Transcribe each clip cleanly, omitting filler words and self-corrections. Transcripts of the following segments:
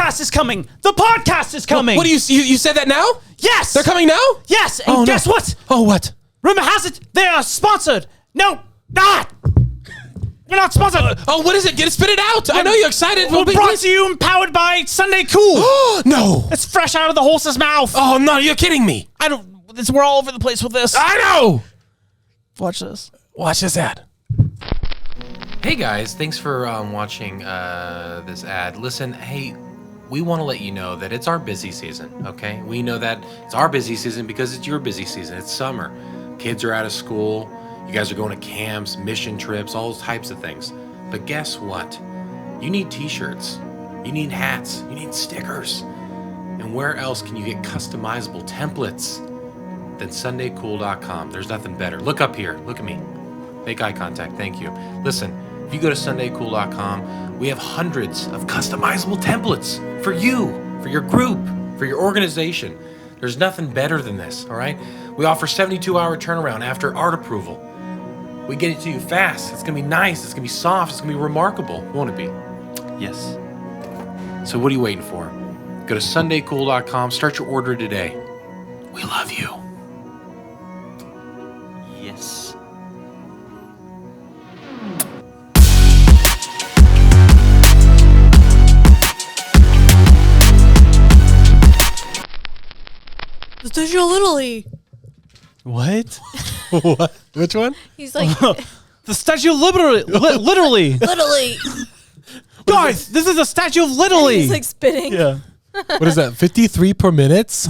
podcast is coming. The podcast is coming. What do you said that now? Yes. They're coming now? Yes. And guess what? Oh, what? Rumor has it they are sponsored. No, not. We're not sponsored. What is it? Spit it out. I know you're excited. We're brought to you and powered by Sunday Cool. No. It's fresh out of the horse's mouth. Oh, no, you're kidding me. We're all over the place with this. I know. Watch this. Watch this ad. Hey guys, thanks for watching this ad. Listen, hey, we want to let you know that it's our busy season, okay? We know that it's our busy season because it's your busy season. It's summer. Kids are out of school. You guys are going to camps, mission trips, all those types of things. But guess what? You need t-shirts. You need hats. You need stickers. And where else can you get customizable templates than SundayCool.com? There's nothing better. Look up here. Look at me. Make eye contact. Thank you. Listen, if you go to SundayCool.com, we have hundreds of customizable templates for you, for your group, for your organization. There's nothing better than this, all right? We offer 72-hour turnaround after art approval. We get it to you fast. It's going to be nice. It's going to be soft. It's going to be remarkable, won't it be? Yes. So what are you waiting for? Go to SundayCool.com. Start your order today. We love you. Yes. The Statue of Italy. What? What? Which one? He's like, The Statue of Liberty. Literally. Literally. Guys, this is the Statue of Literally. He's like spitting. Yeah. What is that? 53 per minute?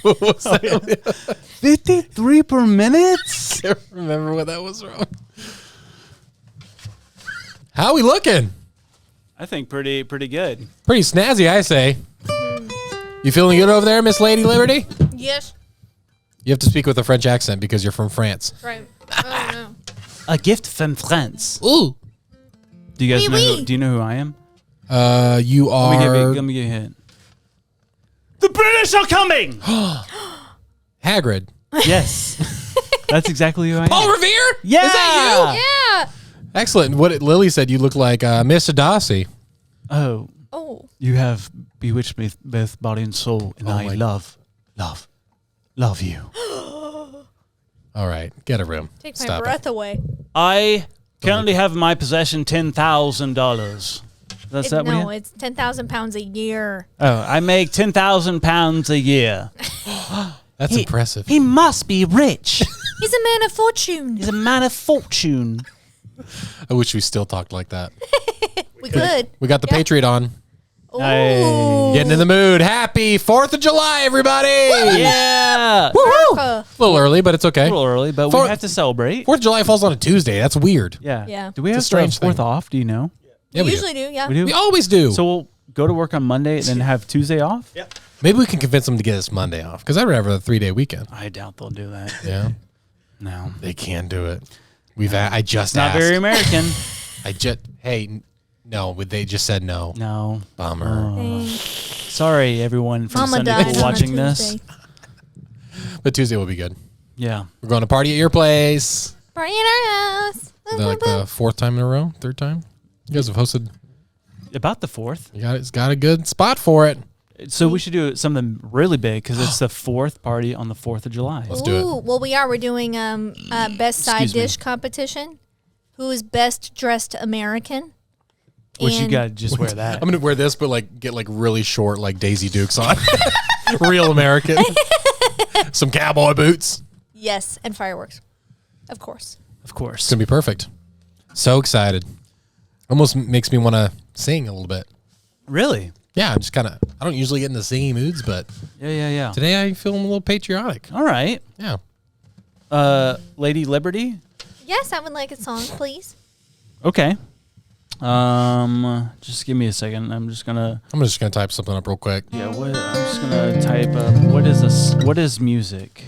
What was that? 53 per minute? Can't remember what that was from. How we looking? I think pretty good. Pretty snazzy, I say. You feeling good over there, Miss Lady Liberty? Yes. You have to speak with a French accent because you're from France. Right. Oh no. A gift from France. Ooh. Do you guys know? Oui. Do you know who I am? You are Let me give you a hint. The British are coming. Hagrid. Yes. That's exactly who I am. Paul Revere? Yeah. Is that you? Yeah. Excellent. What Lily said, you look like Mr. Darcy. Oh, Oh. you have bewitched me both body and soul, and I my- love you. All right. Get a room. Take my Stop breath away. I currently have in my possession $10,000. That's that No, one? it's 10,000 pounds a year. Oh, I make £10,000 a year. That's impressive. He must be rich. He's a man of fortune. He's a man of fortune. I wish we still talked like that. We could. We got the Patriot on. Ooh. Getting in the mood. Happy 4th of July, everybody. Yeah. America. A little early, but it's okay. A little early, but we Fourth- have to celebrate. 4th of July falls on a Tuesday. That's weird. Yeah. Yeah. Do we It's a have strange the 4th thing. off? Do you know? Yeah, We usually do, yeah. We do? We always do. So we'll go to work on Monday and then have Tuesday off? Yeah. Maybe we can convince them to get us Monday off because I'd rather have a 3-day weekend. I doubt they'll do that. Yeah. No. They can do it. I just Not asked. very American. No, they just said no. No. Bummer. Thanks. Sorry, everyone from Mama Sunday died Cool on a watching this. Tuesday. But Tuesday will be good. Yeah. We're going to party at your place. Party in our house. Like the 4th time in a row? 3rd time? You guys have hosted. About the 4th. It's got a good spot for it. So we should do something really big because it's the 4th party on the 4th of July. Let's do it. Ooh, well, we're doing best side Excuse me. dish competition. Who is best dressed American? Which you And- got to just wear that. I'm going to wear this, but get really short, like Daisy Dukes on. Real American. Some cowboy boots. Yes, and fireworks. Of course. Of course. It's going to be perfect. So excited. Almost makes me want to sing a little bit. Really? Yeah, I'm just I don't usually get in the singing moods, but Yeah. today I feel a little patriotic. All right. Yeah. Lady Liberty? Yes, I would like a song, please. Okay. Just give me a second. I'm just gonna type something up real quick. I'm just gonna type up what is music?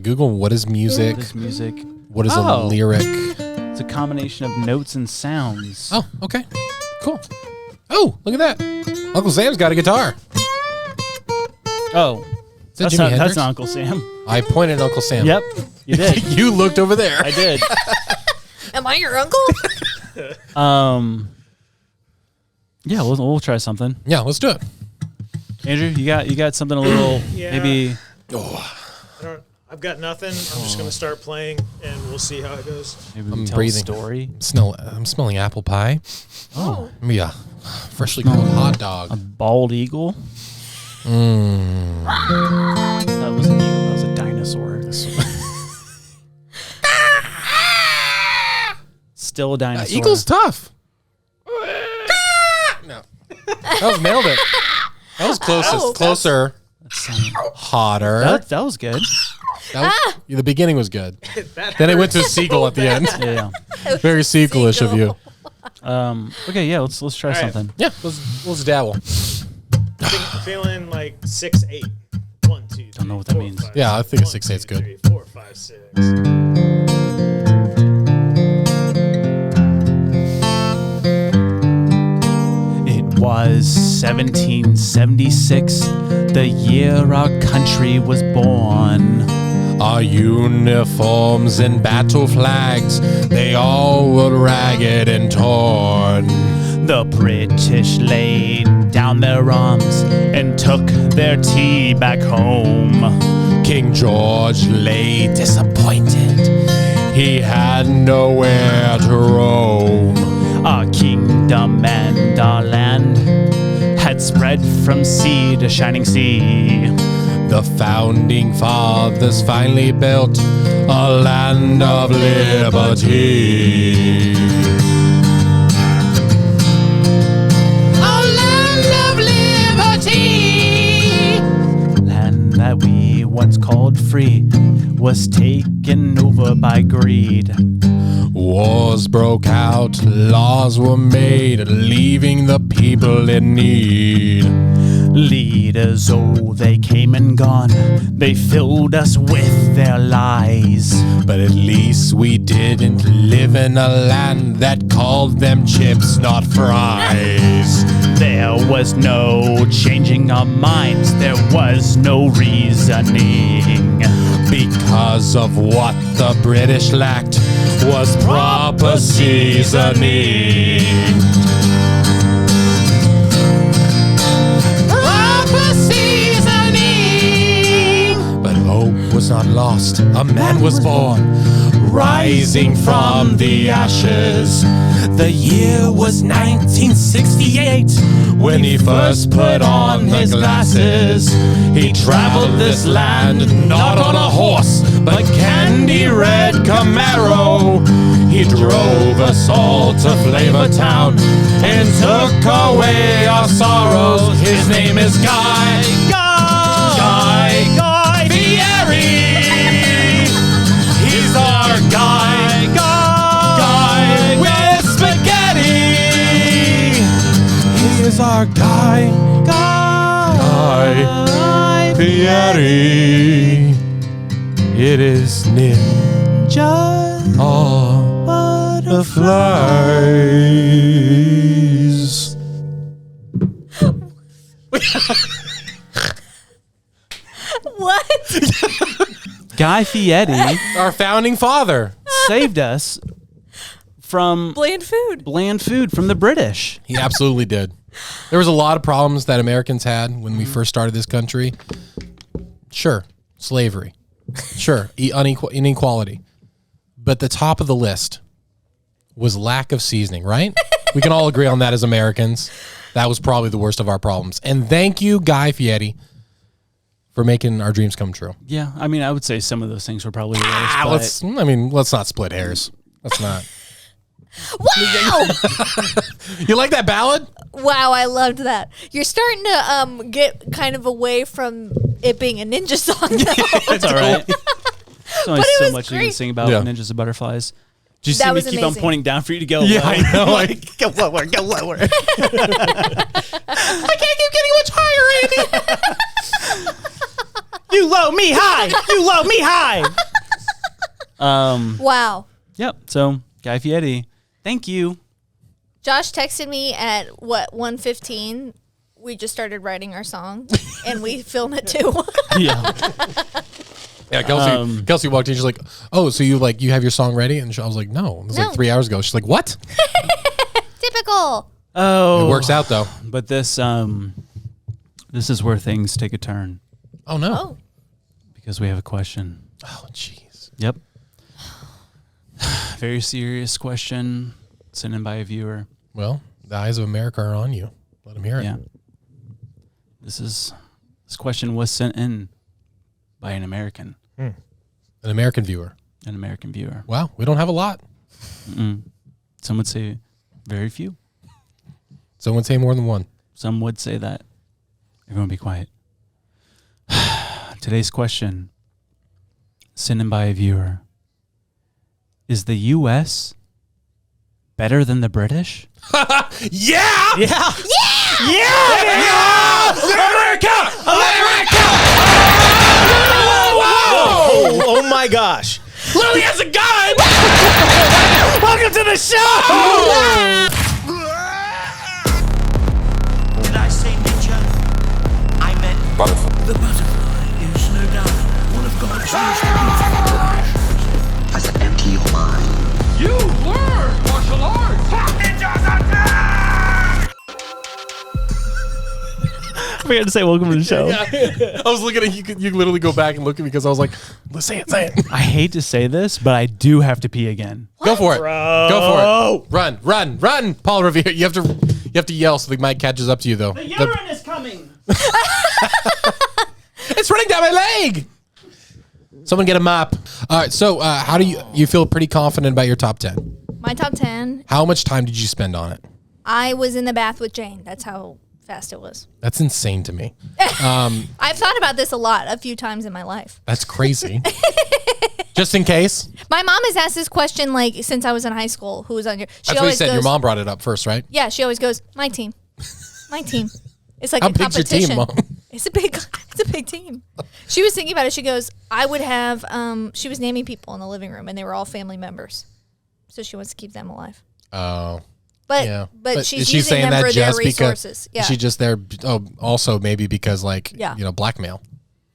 Google what is music? What is music? What is a lyric? It's a combination of notes and sounds. Oh, okay. Cool. Oh, look at that. Uncle Sam's got a guitar. Oh. Is that Jimi Hendrix? That's not Uncle Sam. I pointed at Uncle Sam. Yep. You did. You looked over there. I did. Am I your uncle? Yeah, we'll try something. Yeah, let's do it. Andrew, you got something a little maybe. I've got nothing. I'm just gonna start playing, and we'll see how it goes. Maybe we I'm tell breathing. a story. I'm smelling apple pie. Oh, yeah, freshly grilled hot dog. A bald eagle. That was an eagle. That was a dinosaur. Still a dinosaur. Eagle's tough. No, that was nailed it. That was closest. Closer. Hotter. That was good. The beginning was good. Then it went to a seagull at the end. Yeah. Very seagull-ish of you. Okay. Yeah. Let's try right. something. Yeah, let's dabble. Feeling like 6-8. 1, 2, 3, Don't know what that 4, means. 5, Yeah, I think a 1, 6-8's 2, good. 3, 4, 5, 6. It was 1776, the year our country was born. Our uniforms and battle flags, they all were ragged and torn. The British laid down their arms and took their tea back home. King George lay disappointed. He had nowhere to roam. Our kingdom and our land had spread from sea to shining sea. The founding fathers finally built a land of liberty. Land that we once called free was taken over by greed. Wars broke out, laws were made, leaving the people in need. Leaders, oh, they came and gone. They filled us with their lies. But at least we didn't live in a land that called them chips, not fries. There was no changing our minds. There was no reasoning. Because of what the British lacked was proper seasoning. Proper seasoning. But hope was not lost. A man was born, rising from the ashes. The year was 1968 when he first put on his glasses. He traveled this land not on a horse, but candy red Camaro. He drove us all to Flavor Town and took away our sorrows. His name is Guy Fieri. He's our guy with spaghetti. He is our guy Fieri. It is ninja butterflies. What? Guy Fieri Our founding father. saved us from Bland food. bland food from the British. He absolutely did. There was a lot of problems that Americans had when we first started this country. Sure, slavery. Sure, inequality. But the top of the list was lack of seasoning, right? We can all agree on that as Americans. That was probably the worst of our problems. And thank you, Guy Fieri, for making our dreams come true. Yeah, I mean, I would say some of those things were probably worse. But Let's not split hairs. Let's not. Wow! You like that ballad? Wow, I loved that. You're starting to get kind of away from it being a ninja song now. that's all right. There's only But it so was much you great. can sing about Yeah. ninjas and butterflies. Did you That see me was keep on amazing. pointing down for you to go Yeah, low? I know. Like, Go lower, go lower. I can't keep getting much higher, Andy. You low, me high. You low, me high. Wow. Yep. So, Guy Fieri, thank you. Josh texted me at 1:15. We just started writing our song, and we filmed it too. Yeah. Yeah, Kelsey walked in. She's like, "Oh, so you have your song ready?" And I was like, "No, it was No. like 3 hours ago." She's like, "What?" Typical. Oh. It works out though. But this This is where things take a turn Oh, no. Oh, because we have a question. Oh, jeez. Yep. Very serious question sent in by a viewer. Well, the eyes of America are on you. Let them hear it. Yeah. This question was sent in by an American An American viewer. Wow, we don't have a lot. Some would say very few. Some would say more than one. Some would say that. Everyone be quiet. Today's question, sent in by a viewer. Is the U.S. better than the British? Yeah! Yeah. America! America! Oh my gosh. Lily has a gun! Welcome to the show. Did I say ninja? I meant butterfly. The butterfly is no doubt one of God's most beautiful creations. As an empty your mind. You learn martial arts! Ninjas attack! I forgot to say welcome to the show. I was looking at you. You literally go back and look at me because I was like, let's say it, say it. I hate to say this, but I do have to pee again. Go for it. Bro. Go for it. Run, Paul Revere. You have to yell so the mic catches up to you though. The urine is coming. It's running down my leg. Someone get a mop. All right. So how do you feel pretty confident about your top 10? my top 10. How much time did you spend on it? I was in the bath with Jane. That's how fast it was. That's insane to me. I've thought about this a few times in my life. That's crazy. Just in case. My mom has asked this question like since I was in high school. Who was on your? She That's what you always said. goes, Your mom brought it up first, right? Yeah, she always goes, my team. My team. It's like How a big's your competition. team, Mom? It's a big team. She was thinking about it. She goes, I would have she was naming people in the living room and they were all family members. So she wants to keep them alive. Oh. But Yeah. she's is she using saying them that for their just resources. because she's just there? Oh, also maybe because Yeah. blackmail.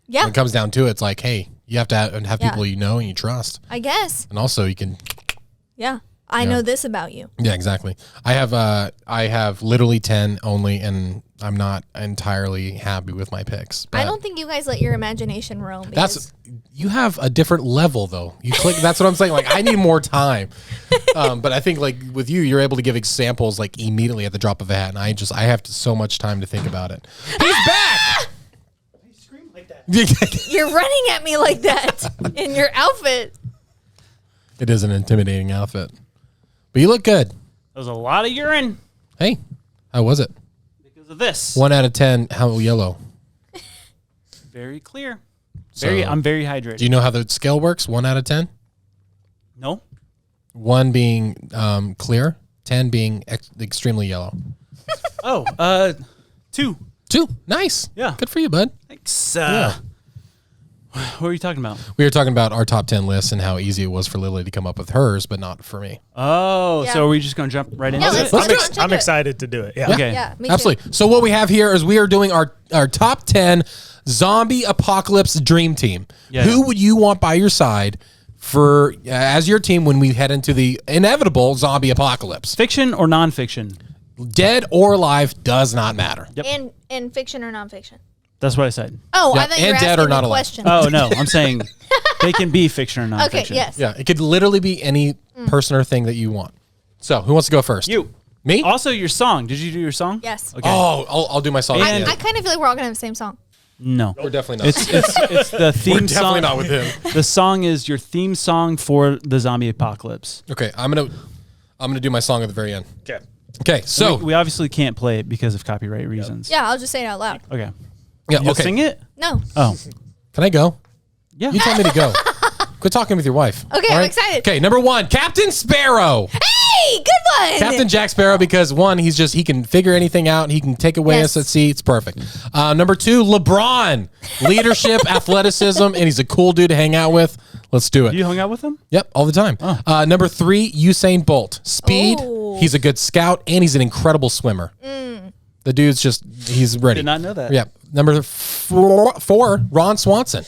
Yeah. When it comes down to it, it's like, hey, you have to have Yeah. people you know and you trust, I guess. and also you can. Yeah. I know this about you. Yeah, exactly. I have literally 10 only, and I'm not entirely happy with my picks. I but don't think you guys let your imagination roam. That's you have a different level though. You click. That's what I'm saying. Like I need more time. But I think like with you, you're able to give examples like immediately at the drop of a hat, and I have so much time to think about it. He's back. You scream like that. You're running at me like that in your outfit. It is an intimidating outfit, but you look good. There's a lot of urine Hey, how was it? because of this. 1 out of 10. How yellow? Very clear. So- I'm very hydrated. Do you know how the scale works? 1 out of 10. No? 1 being clear, 10 being extremely yellow. Oh, 2. 2. Nice. Yeah. Good for you, bud. Thanks. Yeah. What are you talking about? We were talking about our top 10 lists and how easy it was for Lily to come up with hers, but not for me. Oh, Yeah. so are we just going to jump right into Yeah, it? let's do it. I'm Check it. excited to do it. Yeah. Okay. Yeah, me too. Absolutely. So what we have here is we are doing our top 10 zombie apocalypse dream team. Yeah. Who would you want by your side for as your team when we head into the inevitable zombie apocalypse? Fiction or nonfiction? Dead or alive does not matter. Yep. In fiction or nonfiction? That's what I said. Oh, Yeah, I thought you and were dead asking or not a alive. question. Oh, no. I'm saying they can be fiction or nonfiction. Okay, yes. Yeah, it could literally be any person or thing that you want. So who wants to go first? You. Me? Also, your song. Did you do your song? Yes. Okay. Oh, I'll do my song. And- I again. kind of feel like we're all going to have the same song. No. We're definitely not. It's the theme We're definitely song. not with him. The song is your theme song for the zombie apocalypse. Okay, I'm gonna do my song at the very end. Okay. Okay, so we obviously can't play it because of copyright reasons. Yeah, I'll just say it out loud. Okay. yeah, You'll okay. sing it? No. Oh. Can I go? Yeah. You told me to go. Quit talking with your wife. Okay, all I'm right? excited. Okay, number 1, Captain Sparrow. Hey, good one. Captain Jack Sparrow, because 1, he can figure anything out. He can take away us Yes. at sea. It's perfect. Number 2, LeBron. Leadership, athleticism, and he's a cool dude to hang out with. Let's do it. You hung out with him? Yep, all the time. Number 3, Usain Bolt. Speed. Ooh. He's a good scout, and he's an incredible swimmer. The dude's he's ready. Did not know that. Yep. Number 4, Ron Swanson.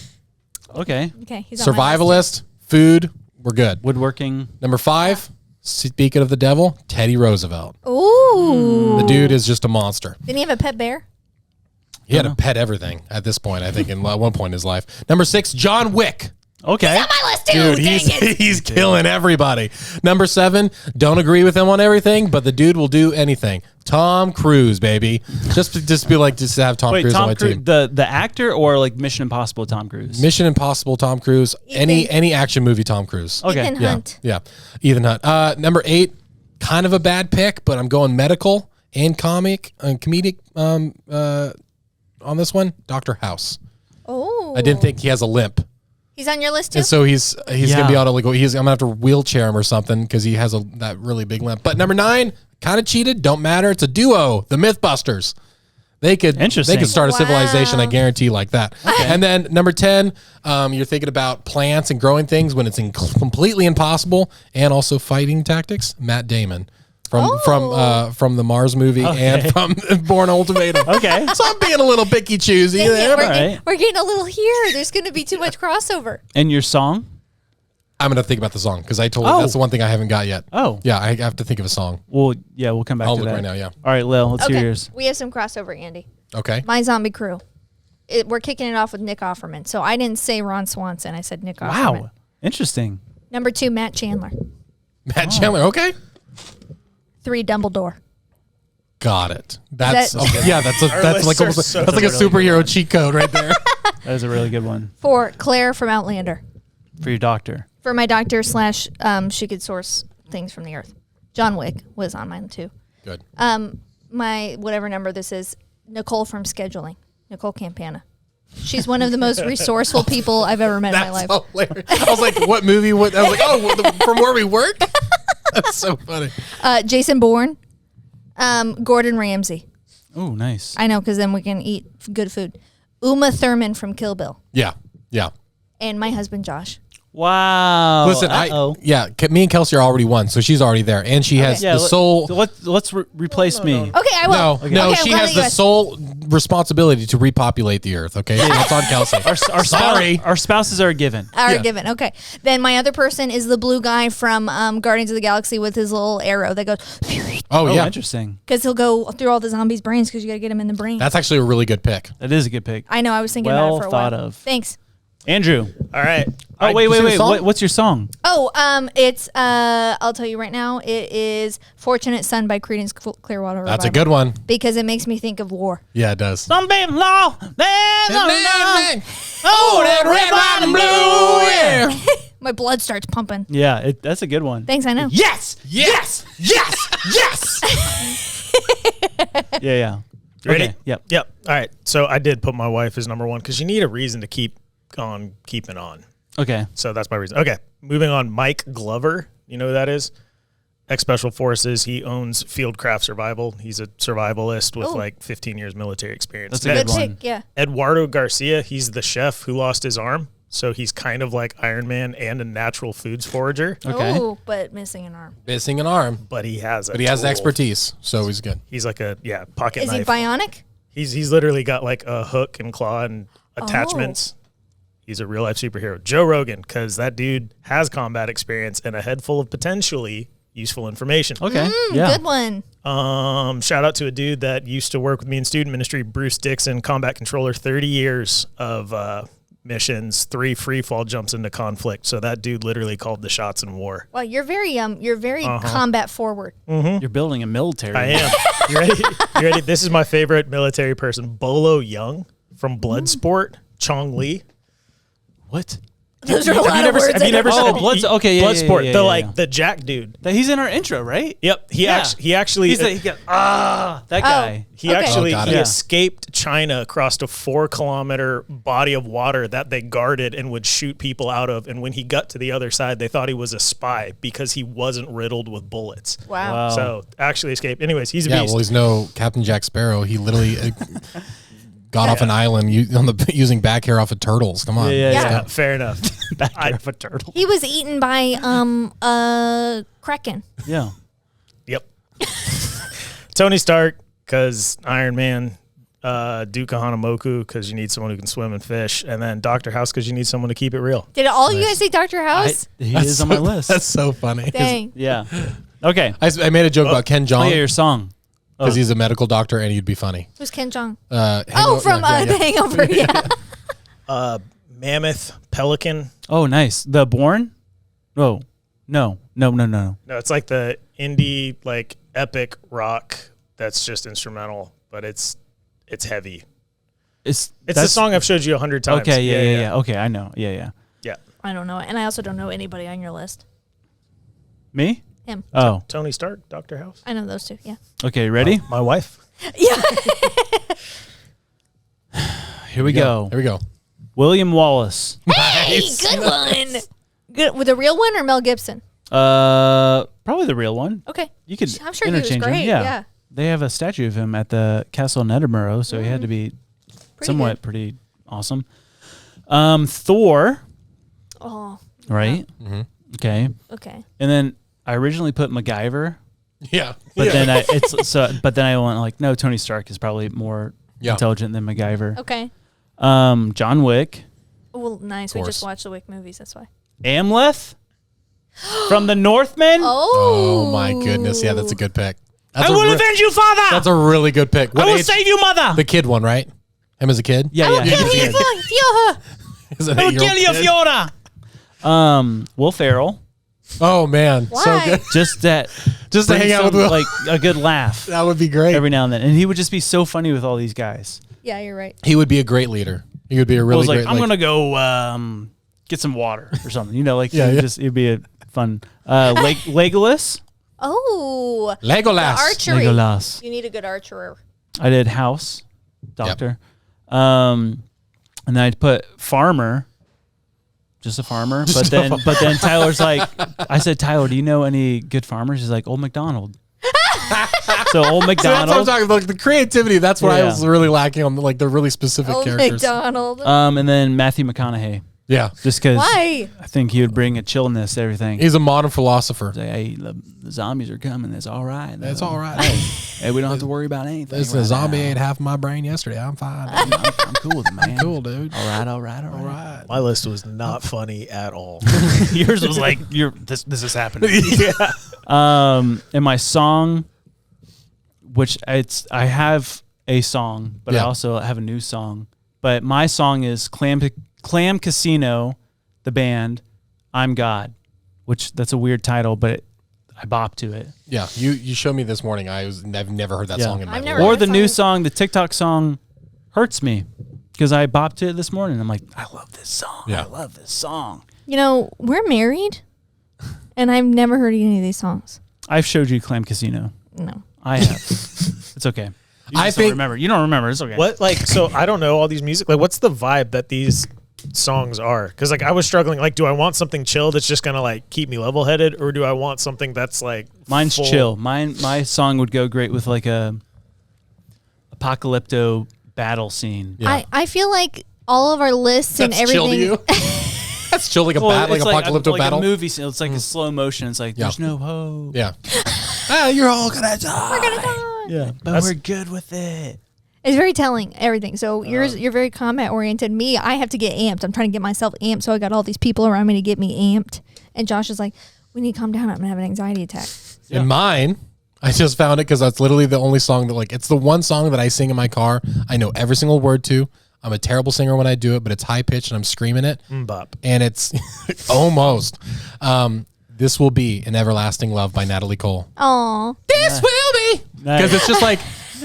Okay. Okay, he's on my list. Survivalist, food, we're good. Woodworking. Number 5, speaking of the devil, Teddy Roosevelt. Ooh. The dude is just a monster. Didn't he have a pet bear? He had to pet everything at this point, I think, in one point in his life. Number 6, John Wick. Okay. He's on my list too. Dude, he's killing everybody. Number 7, don't agree with him on everything, but the dude will do anything. Tom Cruise, baby. Just to have Tom Cruise on my team. The actor or like Mission Impossible Tom Cruise? Mission Impossible Tom Cruise. Any action movie Tom Cruise. Okay. Ethan Hunt. Yeah. Ethan Hunt. Number 8, kind of a bad pick, but I'm going medical and comedic on this one. Dr. House. Oh. I didn't think he has a limp. He's on your list too? And so he's gonna be able to like, I'm gonna have to wheelchair him or something because he has that really big limp. But number 9, kind of cheated, don't matter. It's a duo, the Mythbusters. They could start a civilization, I guarantee, like that. Okay. And then number 10, you're thinking about plants and growing things when it's completely impossible, and also fighting tactics. Matt Damon. From the Mars movie and from Bourne Ultimatum. Okay. So I'm being a little picky choosy there. We're getting a little here. There's going to be too much crossover. And your song? I'm going to think about the song because I told you that's the one thing I haven't got yet. Oh. Yeah, I have to think of a song. Well, yeah, we'll come back to that. I'll look right now, yeah. All right, Lil, let's hear yours. We have some crossover, Andy. Okay. My Zombie Crew. We're kicking it off with Nick Offerman. So I didn't say Ron Swanson. I said Nick Offerman. Wow. Interesting. Number 2, Matt Chandler. Matt Chandler, okay. 3, Dumbledore. Got it. That's okay. Yeah, that's like almost that's like a superhero cheat code right there. That is a really good one. 4, Claire from Outlander. For your doctor. For my doctor / she could source things from the earth. John Wick was on mine too. Good. My whatever number this is, Nicole from Scheduling. Nicole Campana. She's one of the most resourceful people I've ever met in my life. That's hilarious. I was like, what movie? I was like, from where we work? That's so funny. Jason Bourne. Gordon Ramsay. Oh, nice. I know, because then we can eat good food. Uma Thurman from Kill Bill. Yeah. And my husband, Josh. Wow. Listen, me and Kelsey are already one, so she's already there, and she has the sole. Let's replace me. Okay, I will. No, she has the sole responsibility to repopulate the earth. Okay, so that's on Kelsey. Our spouses are given. Given. Okay. Then my other person is the blue guy from Guardians of the Galaxy with his little arrow that goes. Oh yeah, interesting. Because he'll go through all the zombies' brains because you got to get him in the brain. That's actually a really good pick. That is a good pick. I know. I was thinking about it for a while. Well thought of. Thanks. Andrew. All right. Oh, wait. What's your song? Oh, it's I'll tell you right now. It is "Fortunate Son" by Creedence Clearwater Revival. That's a good one because it makes me think of war. Yeah, it does. Some baby law. Oh, that red, white, and blue. Yeah. My blood starts pumping. Yeah, that's a good one. Thanks, I know. Yes. Yeah. Ready? Okay, yep. All right. So I did put my wife as number 1 because you need a reason to keep on keeping on. Okay. So that's my reason. Okay. Moving on. Mike Glover. You know who that is? Ex-Special Forces. He owns Fieldcraft Survival. He's a survivalist with like 15 years military experience. That's a good one. Pick, yeah. Eduardo Garcia. He's the chef who lost his arm. So he's kind of like Iron Man and a natural foods forager. Okay. Oh, but missing an arm. Missing an arm. But he has expertise, so he's good. He's like a pocket Is knife. he bionic? He's literally got like a hook and claw and attachments. He's a real life superhero. Joe Rogan, because that dude has combat experience and a head full of potentially useful information. Okay. Good one. Shout out to a dude that used to work with me in student ministry, Bruce Dixon, combat controller, 30 years of missions, 3 free fall jumps into conflict. So that dude literally called the shots in war. Well, you're very combat forward. Mm-hmm. You're building a military. I am. You ready? You ready? This is my favorite military person, Bolo Young from Bloodsport, Chong Li. What? Those are a lot of words. Have you never seen Bloodsport? The Jack dude. He's in our intro, right? Yep. He actually that guy. He escaped China across a 4-kilometer body of water that they guarded and would shoot people out of. And when he got to the other side, they thought he was a spy because he wasn't riddled with bullets. Wow. So actually escaped. Anyways, he's a beast. Well, he's no Captain Jack Sparrow. He literally got off an island using back hair off of turtles. Come on. Yeah. Fair enough. Back hair off a turtle. He was eaten by Kraken. Yeah. Yep. Tony Stark, because Iron Man. Duke Kahanamoku, because you need someone who can swim and fish. And then Dr. House, because you need someone to keep it real. Did all you guys say Dr. House? He is on my list. That's so funny. Dang. Yeah. Okay. I made a joke about Ken Jeong. Play your song. because he's a medical doctor and he'd be funny. Who's Ken Jeong? The Hangover. Yeah. Mammoth, Pelican. Oh, nice. The Born? Oh, no. No, it's like the indie, like epic rock that's just instrumental, but it's heavy. It's the song I've showed you 100 times. Okay, yeah. Okay, I know. Yeah. I don't know. And I also don't know anybody on your list. Me? Him. Oh. Tony Stark, Dr. House. I know those two. Yeah. Okay, ready? My wife. Yeah. Here we go. Here we go. William Wallace. Hey, good one. Good. With the real one or Mel Gibson? Probably the real one. Okay. You could I'm sure he was interchange great. him. Yeah. They have a statue of him at the castle in Edinburgh, so he had to be Pretty pretty awesome. Thor. Oh. Right? Mm-hmm. Okay. Okay. And then I originally put MacGyver, Yeah. but then I went like, no, Tony Stark is probably more intelligent than MacGyver. Okay. John Wick. Well, nice. We just watched the Wick movies. That's why. Amleth from the Northmen. Oh my goodness. Yeah, that's a good pick. I will avenge you, father. That's a really good pick. I will save you, mother. The kid one, right? Him as a kid? Yeah. I will kill you, Fiona. I will kill you, Fiona. Will Ferrell. Oh man, Why? so good. Just to hang out with Will. like a good laugh That would be great. every now and then, and he would just be so funny with all these guys. Yeah, you're right. He would be a great leader. He would be a really Will's great. like, I'm gonna go get some water or something. You know, like it'd be a fun Legolas. Oh. Legolas. The archery. Legolas. You need a good archer. I did House, Doctor, and then I'd put Farmer. Just a farmer, but then Tyler's like, I said, Tyler, do you know any good farmers? He's like, Old MacDonald. So Old So that's what I'm MacDonald, talking about. Like the creativity. That's what I was really lacking on. Like the really specific Old characters. MacDonald. and then Matthew McConaughey, Yeah, just because Why? I think he would bring a chillness to everything. he's a modern philosopher. Say, hey, the zombies are coming. It's all right. That's all right. Hey, we don't have to worry about anything. Listen, a right zombie now. ate half of my brain yesterday. I'm fine. I'm cool with it, man. Cool, dude. All right. My list was not funny at all. Yours was like, this is happening. And my song, which I have a song, but I also have a new song. But my song is Clam Casino, the band, I'm God, which that's a weird title, but I bop to it. Yeah, you showed me this morning. I've never heard that song in my life. Or the new song, the TikTok song, Hurts Me, because I bopped to it this morning. I'm like, I love this song. Yeah. I love this song. You know, we're married, and I've never heard any of these songs. I've showed you Clam Casino. No. I have. It's okay. You I just don't think- remember. You don't remember. It's okay. What, like, so I don't know all these music. Like, what's the vibe that these songs are? Because, like, I was struggling. Like, do I want something chill that's just going to, like, keep me level headed? Or do I want something that's, like, Mine's full- chill. My song would go great with like a apocalypto battle scene. Yeah. I feel like all of our lists and That's everything. chill to you. That's chill, like a battle, like it's apocalyptic like battle. a movie scene. It's like a slow motion. It's like there's no hope. Yeah. You're all gonna die. We're gonna die. Yeah, but we're good with it. It's very telling, everything. So you're very combat oriented. Me, I have to get amped. I'm trying to get myself amped. So I got all these people around me to get me amped. And Josh is like, we need to calm down. I'm gonna have an anxiety attack. And mine, I just found it because that's literally the only song that, like, it's the one song that I sing in my car. I know every single word to. I'm a terrible singer when I do it, but it's high pitched and I'm screaming it. Bop. And it's almost. This Will Be an Everlasting Love by Natalie Cole. Aw. This will be. Because it's just like,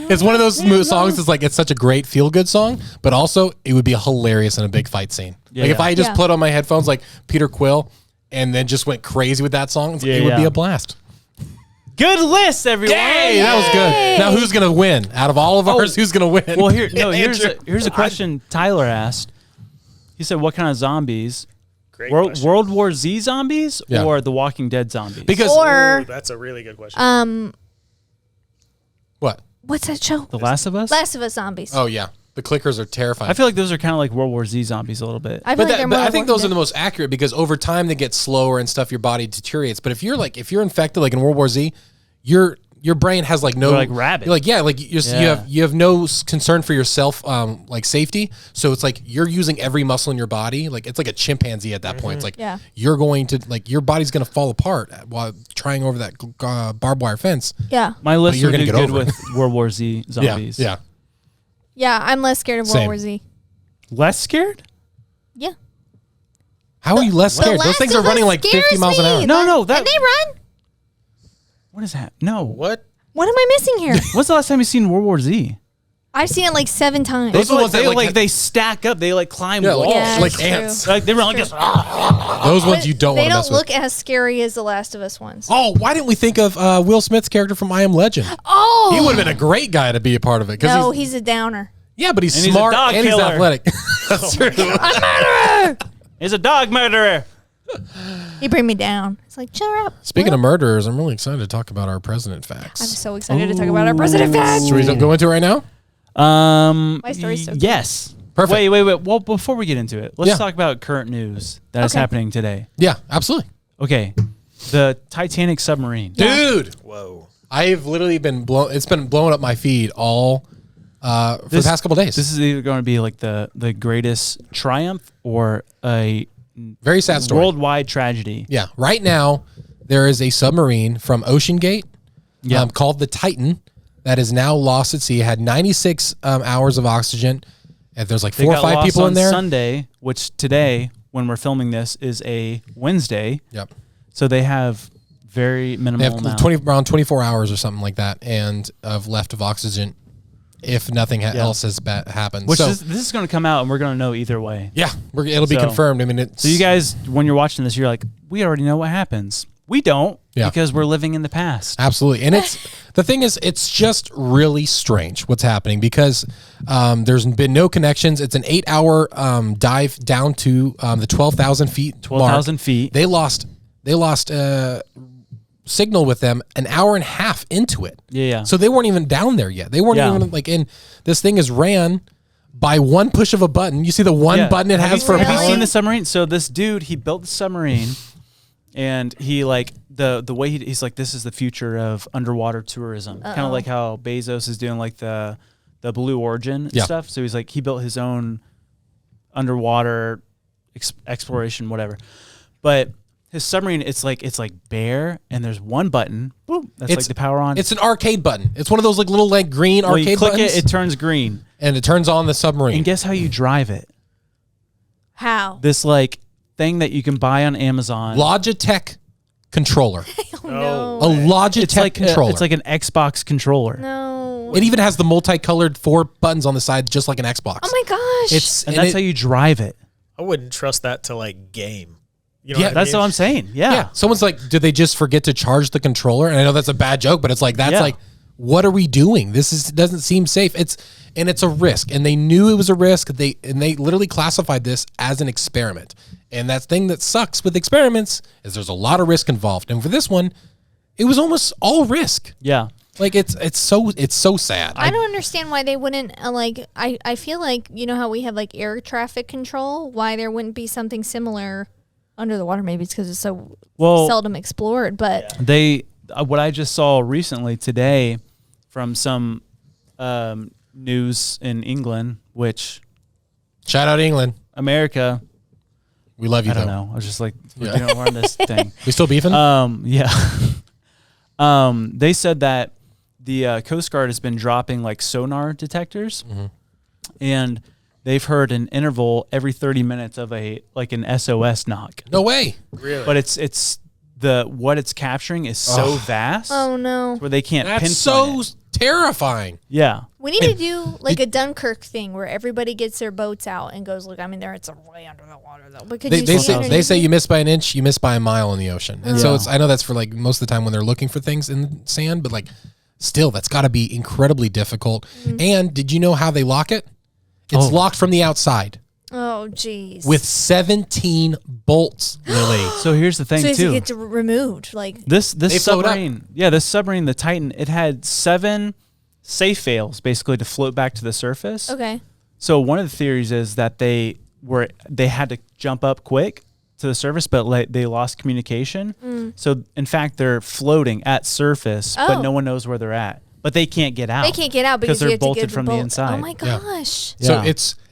it's one of those songs that's like, it's such a great feel good song, but also it would be hilarious in a big fight scene. Yeah, like if yeah. I just put on my headphones like Peter Quill and then just went crazy with that song, it would be a blast. Good list, everyone. Yay, that was good. Now who's gonna win? Out of all of ours, who's gonna win? Well, here's a question Tyler asked. He said, "What kind of zombies? Great question. World War Z zombies Yeah. or The Walking Dead zombies?" Because Or Ooh, that's a really good question. what? what's that show? The Last of Us. Last of Us Zombies. Oh yeah, the clickers are terrifying. I feel like those are kind of like World War Z zombies a little bit. I feel But, like they're but more I think those are Walking the most accurate because over time they get slower and stuff. Your body deteriorates. But if you're infected, like in World War Z, you're your brain has like no They're like rabid. You're like you have no concern for yourself, like safety. So it's like you're using every muscle in your body. Like it's like a chimpanzee at that point. It's like you're going to like your body's going to fall apart while trying over that barbed wire fence. Yeah. My list you're would gonna do get good over it. with World War Z zombies. Yeah. Yeah, I'm less scared of World Same. War Z. Less scared? Yeah. How are you less The scared? Those Last things are of running Us like 50 scares miles an hour. me. No, And they run. What is that? No. What? What am I missing here? When's the last time you seen World War Z? I've seen it like 7 times. Those are the ones that they like they stack up. They like climb Yeah, walls. Yeah, like it's ants. true. Like they run like this. Those ones you don't want They to mess don't look with. as scary as the Last of Us ones. Oh, why didn't we think of Will Smith's character from I Am Legend? Oh, He would have been a great guy to be a part of it. no, he's a downer. Yeah, but he's And he's a smart dog and he's killer. athletic. That's true. He's a dog murderer. He bring me down. It's like, cheer up. Speaking of murderers, I'm really excited to talk about our president facts. I'm so excited to talk about our president facts. Should we go into it right now? My story's so good. yes. Perfect. Wait. Well, before we get into it, let's talk about current news that is Okay. happening today. Yeah, absolutely. Okay, the Titanic submarine. Dude, Whoa. I've literally been it's been blowing up my feed all for the past couple days. This is either going to be like the greatest triumph or a very sad story. worldwide tragedy. Yeah, right now there is a submarine from Ocean Gate Yeah. called the Titan that is now lost at sea. It had 96 hours of oxygen. And there's like They 4 or got 5 lost people on in there. Sunday, which today, when we're filming this, is a Wednesday. Yep. So they have very They minimal have amount. around 24 hours or something like that, and of left of oxygen, if nothing else has happened. Which so, this is going to come out, and we're going to know either way. yeah, it'll be So- confirmed. I mean, it's So you guys, when you're watching this, you're like, we already know what happens. We don't, because we're living in the past. absolutely, and it's the thing is, it's just really strange what's happening because there's been no connections. It's an 8-hour dive down to the 12,000 feet. 12,000 feet. They lost signal with them an hour and a half into it. Yeah. So they weren't even down there yet. They weren't Yeah. even like in. This thing is ran by one push of a button. You see the one button it has for Have power? you seen the submarine? So this dude, he built the submarine, and he like the way he's like, this is the future of underwater tourism. Kind of like how Bezos is doing like the Blue Origin stuff. So he's like, he built his own underwater exploration, whatever. But his submarine, it's like bare, and there's one button. Boom, that's like the power on. It's an arcade button. It's one of those like little like green Well, arcade you click buttons. it turns green, and it turns on the submarine. and guess how you drive it? How? This like thing that you can buy on Amazon. Logitech controller. Oh, no. A Logitech It's like controller. it's like an Xbox controller. No. It even has the multicolored 4 buttons on the side, just like an Xbox. Oh my gosh. It's And that's how you drive it. I wouldn't trust that to like game. You know Yeah, what I That's mean? all I'm saying. Yeah. Yeah. Someone's like, did they just forget to charge the controller? And I know that's a bad joke, but it's like, that's Yeah. like, what are we doing? Doesn't seem safe. It's a risk. And they knew it was a risk. They literally classified this as an experiment. And that thing that sucks with experiments is there's a lot of risk involved. And for this one, it was almost all risk. Yeah. Like it's so sad. I don't understand why they wouldn't I feel like, you know how we have like air traffic control, why there wouldn't be something similar under the water. Maybe it's because it's so seldom explored, but They what I just saw recently today from some news in England, which Shout out England. America, We love you I don't though. know. I was just like, we're on this thing. We still beefing? Yeah. They said that the Coast Guard has been dropping like sonar detectors, and they've heard an interval every 30 minutes of an SOS knock. No way. Really? But it's what it's capturing is so vast oh no. where they can't That's pinpoint so it. terrifying. Yeah. We need to do like a Dunkirk thing where everybody gets their boats out and goes, look, I mean, it's way under the water though. But could you see underneath They say it? you miss by an inch, you miss by a mile in the ocean. And so I know that's for like most of the time when they're looking for things in the sand, but like still that's got to be incredibly difficult. And did you know how they lock it? It's locked from the outside Oh geez. with 17 bolts, Lily. So here's the thing so too. it gets removed. Like This float up. submarine, this submarine, the Titan, it had 7 safe fails basically to float back to the surface. okay. So one of the theories is that they had to jump up quick to the surface, but like they lost communication. So in fact, they're floating at surface, but no one knows where they're at. But they can't get out. They can't get out because they're you have bolted to get from the inside. Oh my gosh. So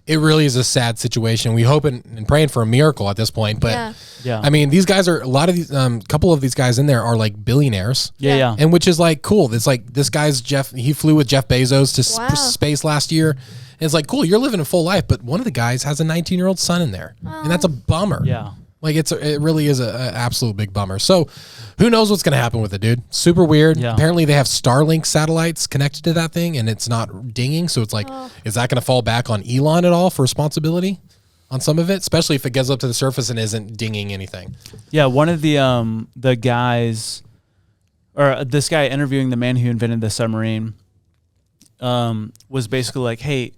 it really is a sad situation. We hope and praying for a miracle at this point. But Yeah. I mean, these guys are a lot of these. Couple of these guys in there are like billionaires. Yeah. And which is like cool. It's like this guy's Jeff. He flew with Jeff Bezos to Wow. space last year. And it's like cool. You're living a full life, but one of the guys has a 19-year-old son in there, and that's a bummer. Yeah. Like it really is an absolute big bummer. So who knows what's going to happen with it, dude? Super weird. Yeah. Apparently they have Starlink satellites connected to that thing and it's not dinging. So it's like, is that going to fall back on Elon at all for responsibility on some of it? Especially if it gets up to the surface and isn't dinging anything. Yeah. One of the guys, or this guy interviewing the man who invented the submarine, was basically like, hey,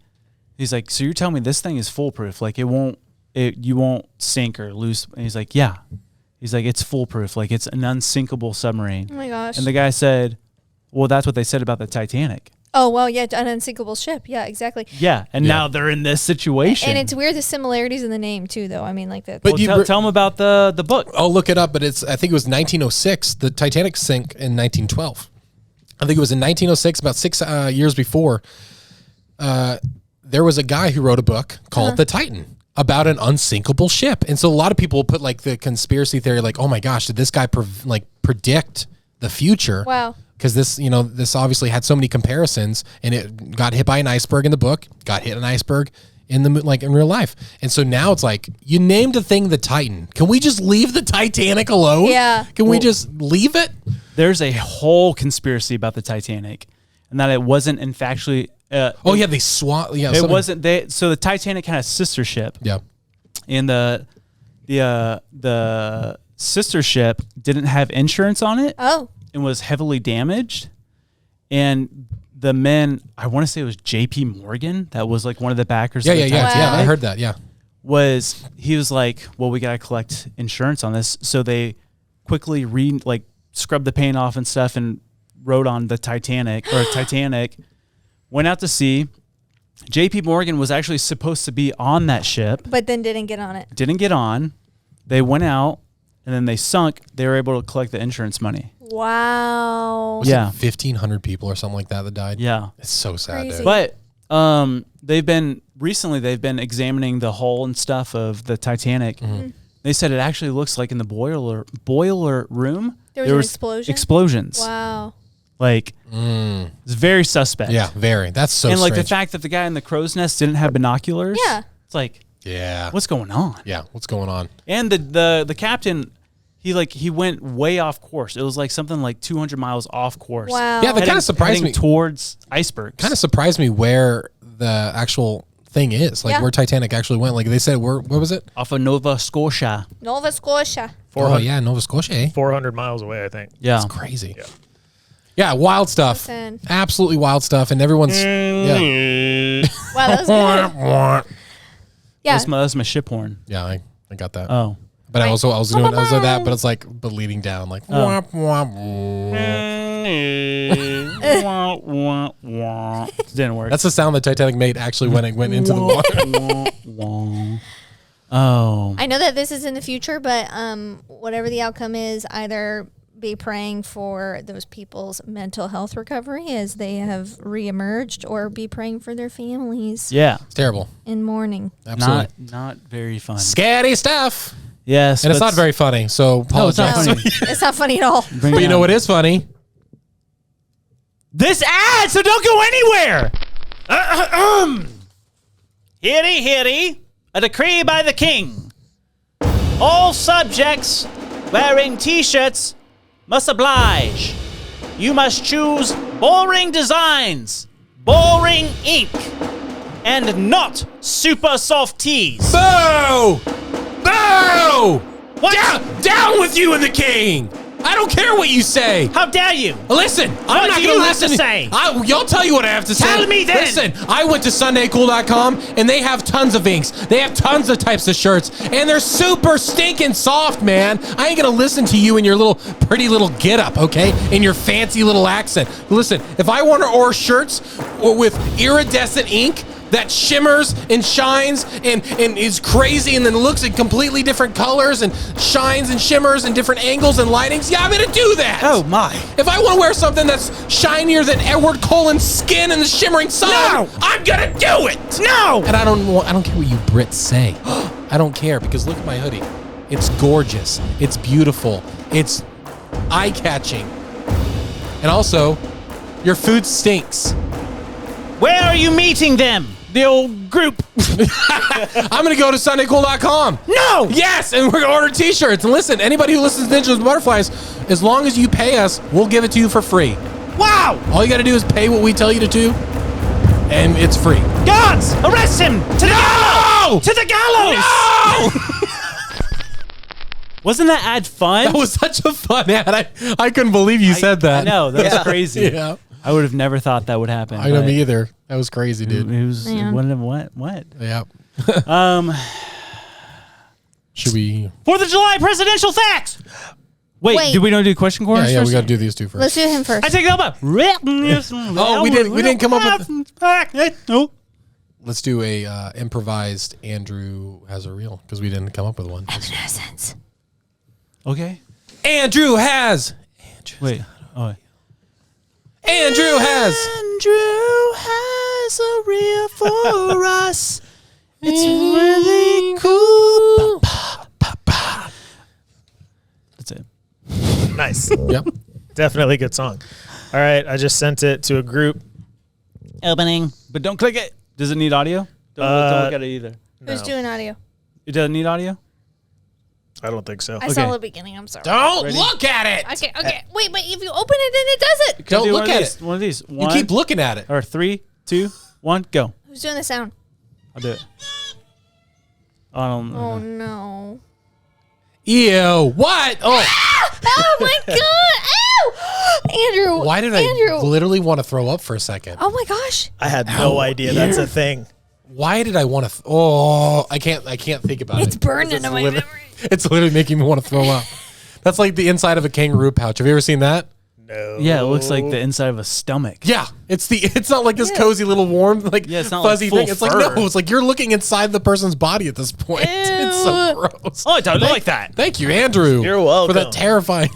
he's like, so you're telling me this thing is foolproof? Like you won't sink or lose. And he's like, yeah. He's like, it's foolproof. Like it's an unsinkable submarine. Oh my gosh. And the guy said, well, that's what they said about the Titanic. Oh, well, yeah, an unsinkable ship. Yeah, exactly. Yeah. And now they're in this situation. And it's weird the similarities in the name, too, though. I mean, like that. But tell them about the book. I'll look it up, but I think it was 1906. The Titanic sank in 1912. I think it was in 1906, about 6 years before. There was a guy who wrote a book called The Titan, about an unsinkable ship. And so a lot of people put like the conspiracy theory, like, oh my gosh, did this guy predict the future? Wow. Because this obviously had so many comparisons, and it got hit by an iceberg in the book, got hit an iceberg in real life. And so now it's like, you named a thing the Titan. Can we just leave the Titanic alone? Yeah. Can we just leave it? There's a whole conspiracy about the Titanic, and that it wasn't in factually. They swap. Yeah, it wasn't. So the Titanic had a sister ship. Yeah. And the sister ship didn't have insurance on it. Oh. And was heavily damaged. And the men, I want to say it was J.P. Morgan, that was like one of the backers. Yeah. of the Titanic, I heard that. Yeah. He was like, well, we got to collect insurance on this. So they quickly scrubbed the paint off and stuff and wrote on the Titanic. Went out to sea. J.P. Morgan was actually supposed to be on that ship. But then didn't get on it. Didn't get on. They went out, and then they sunk. They were able to collect the insurance money. Wow. Was it 1,500 people or something like that died? Yeah. It's so sad, Crazy. dude. But they've been examining the hull and stuff of the Titanic. Mm-hmm. They said it actually looks like in the boiler room. There was an explosion? Explosions. Wow. Like, it's very suspect. Yeah, very. That's so and like strange. the fact that the guy in the crow's nest didn't have binoculars. Yeah. It's like, yeah. what's going on? Yeah, what's going on? And the captain, he went way off course. It was like something like 200 miles off course. Wow. Yeah, that kind of surprised me. Towards icebergs. Kind of surprised me where the actual thing is, like where Titanic actually went. Like they said, what was it? Off of Nova Scotia. Nova Scotia. Nova Scotia. 400 miles away, I think. Yeah. It's crazy. Yeah, wild stuff. Listen. Absolutely wild stuff. And everyone's Wow, that was good. Yeah. That was my ship horn. Yeah, I got that. Oh. But I was doing that, but it's like bleeding down, like womp, womp. Didn't work. That's the sound the Titanic made actually when it went into the water. Oh. I know that this is in the future, but whatever the outcome is, either be praying for those people's mental health recovery as they have reemerged, or be praying for their families. Yeah. It's terrible. In mourning. Absolutely. Not very fun. Scary stuff. Yes. And it's not very funny, so apologize. No, it's not funny. It's not funny at all. But you know what is funny? This ad, so don't go anywhere. Heary, heary, a decree by the king. All subjects wearing T-shirts must oblige. You must choose boring designs, boring ink, and not super soft tees. Boo! Boo! What? Down with you and the king! I don't care what you say. How dare you? Listen, I'm not do going you to have listen. to say? Y'all tell you what I have to say. Tell me then. Listen, I went to SundayCool.com and they have tons of inks. They have tons of types of shirts, and they're super stinking soft, man. I ain't gonna listen to you and your little pretty little get up, okay? In your fancy little accent. Listen, if I want to order shirts with iridescent ink, that shimmers and shines and is crazy and then looks at completely different colors and shines and shimmers and different angles and lightings, yeah, I'm gonna do that. Oh my. If I want to wear something that's shinier than Edward Cullen's skin in the shimmering sun, I'm gonna do it. No. And I don't care what you Brits say. I don't care, because look at my hoodie. It's gorgeous. It's beautiful. It's eye-catching. And also, your food stinks. Where are you meeting them? The old group. I'm going to go to SundayCool.com. No! Yes, and we're going to order t-shirts. And listen, anybody who listens to Ninjas and Butterflies, as long as you pay us, we'll give it to you for free. Wow! All you got to do is pay what we tell you to do, and it's free. Guards! Arrest him! To the gallows! To the gallows! No! Wasn't that ad fun? That was such a fun ad. I couldn't believe you said that. I know, that was crazy. Yeah. I would have never thought that would happen. I know, me either. That was crazy, dude. It was Yeah. what? Yeah. Should we? 4th of July presidential facts. Wait, did we not do question corners? Yeah, first? we got to do these two first. Let's do him first. I take it up. Oh, we didn't come up with. No. Let's do a improvised Andrew has a reel, because we didn't come up with one. Evanescence. Okay. Andrew has. Wait. Oh. Andrew has. Andrew has a reel for us. It's really cool. That's it. Nice. Yep. Definitely a good song. All right, I just sent it to a group. Opening. But don't click it. Does it need audio? Don't look at it either. Who's doing audio? It doesn't need audio? I don't think so. I saw the beginning. I'm sorry. Don't look at it. Okay. Wait, but if you open it, then it does it. Don't Do look one of at these. it. One of these. You One, keep looking at it. or 3, 2, 1, go. Who's doing the sound? I'll do it. I don't Oh no. Ew. What? Oh. Oh my god! Ow! Andrew. Why did I Andrew. literally want to throw up for a second? Oh my gosh. I had no idea that's a thing. Why did I want to? I can't think about it. It's burned into my memory. It's literally making me want to throw up. That's like the inside of a kangaroo pouch. Have you ever seen that? No. Yeah, it looks like the inside of a stomach. Yeah, it's not like this cozy little warm it's not fuzzy like full thing. It's fur. like no, it's like you're looking inside the person's body at this point. It's so gross. Oh, I don't like that. Thank you, Andrew. You're welcome. for that terrifying.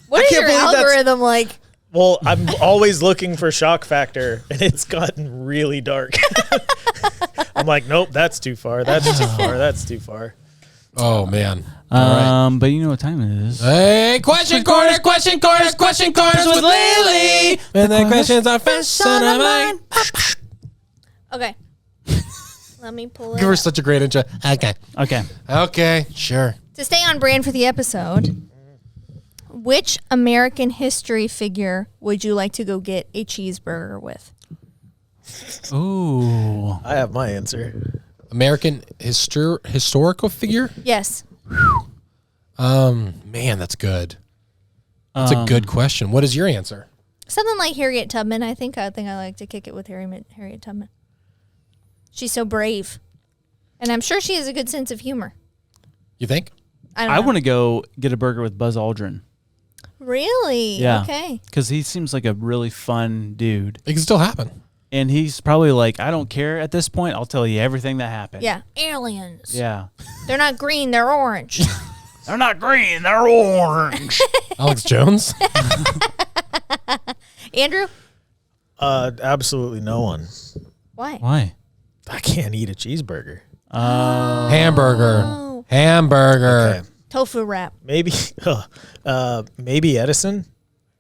What is can't your believe that's- algorithm like? Well, I'm always looking for shock factor, and it's gotten really dark. I'm like, nope, that's too far. That's too far. That's too far. Oh man. But you know what time it is. Hey, question corners with Lily. And the questions are fresh on our mind. Okay. Let me pull it Give her up. such a great intro. Okay. Okay. Sure. To stay on brand for the episode, which American history figure would you like to go get a cheeseburger with? Ooh. I have my answer. American historical figure? Yes. Man, that's good. That's a good question. What is your answer? Something like Harriet Tubman. I think I like to kick it with Harriet Tubman. She's so brave. And I'm sure she has a good sense of humor. You think? I want to go get a burger with Buzz Aldrin. Really? Yeah. Okay. Because he seems like a really fun dude. It can still happen. And he's probably like, I don't care at this point. I'll tell you everything that happened. Yeah. Aliens. Yeah. They're not green, they're orange. They're not green. They're orange. Alex Jones? Andrew? Absolutely no one. Why? Why? I can't eat a cheeseburger. Hamburger. Oh. Hamburger. Okay. Tofu wrap. Maybe Edison.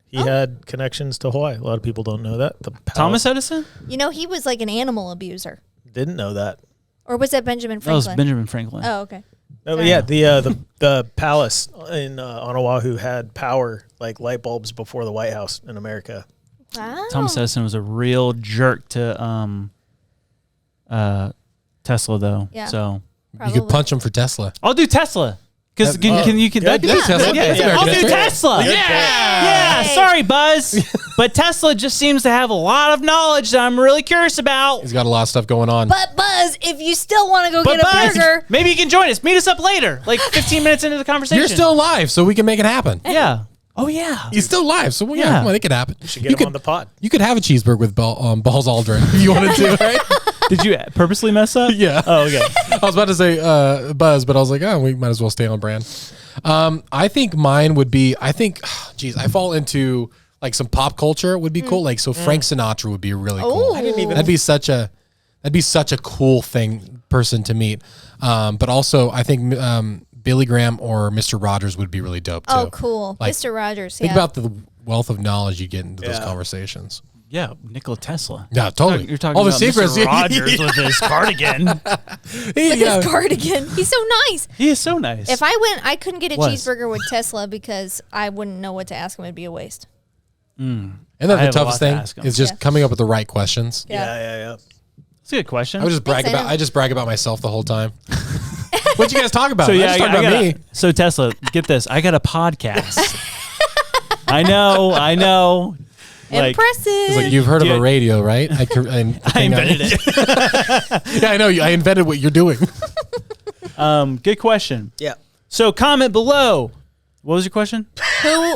He had connections to Hawaii. A lot of people don't know that. Thomas Edison? You know, he was like an animal abuser. Didn't know that. Or was that Benjamin That was Franklin? Benjamin Franklin. Oh, okay. No, but yeah, the palace in on Oahu had power like light bulbs before the White House in America. Wow. Thomas Edison was a real jerk to Tesla, though. Yeah. So You could punch him for Tesla. I'll do Tesla. Because Good. that could Yeah, Tesla. Yeah, Yeah, I'll do American Tesla. history. Yeah. Sorry, Buzz. But Tesla just seems to have a lot of knowledge that I'm really curious about. He's got a lot of stuff going on. But Buzz, if you still want to go But get a Buzz, burger, maybe you can join us. Meet us up later, like 15 minutes into the conversation. You're still alive, so we can make it happen. Yeah. Oh yeah. He's still alive, so well, yeah, Yeah. come on, it could happen. Should get him on the pod. You could have a cheeseburger with Balls Aldrin if you wanted to, right? Did you purposely mess up? Yeah. Oh, okay. I was about to say Buzz, but I was like, oh, we might as well stay on brand. I think mine would be, I fall into like some pop culture would be cool. Like, so Frank Sinatra would be really cool. I didn't even- That'd be such a cool person to meet. But also I think Billy Graham or Mr. Rogers would be really dope too. Oh, cool. Like, Mr. Rogers. Think Yeah. about the wealth of knowledge you get into those conversations. Yeah, Nikola Tesla. Yeah, totally. You're talking all the about secrets. Mr. Rogers with his cardigan. With his cardigan. He's so nice. He is so nice. If I went, I couldn't get a Was. cheeseburger with Tesla because I wouldn't know what to ask him. It'd be a waste. And I then the have a toughest lot to thing ask him. is just coming up with the right questions. Yeah. That's a good question. I would just brag Thanks, about. Anna. I just brag about myself the whole time. What you guys talk about? So I yeah, just talk I about got me. So Tesla, get this. I got a podcast. I know. Impressive. It's like you've heard of a Dude. radio, right? I invented it. Yeah, I know. I invented what you're doing. Good question. Yeah. So comment below. What was your question?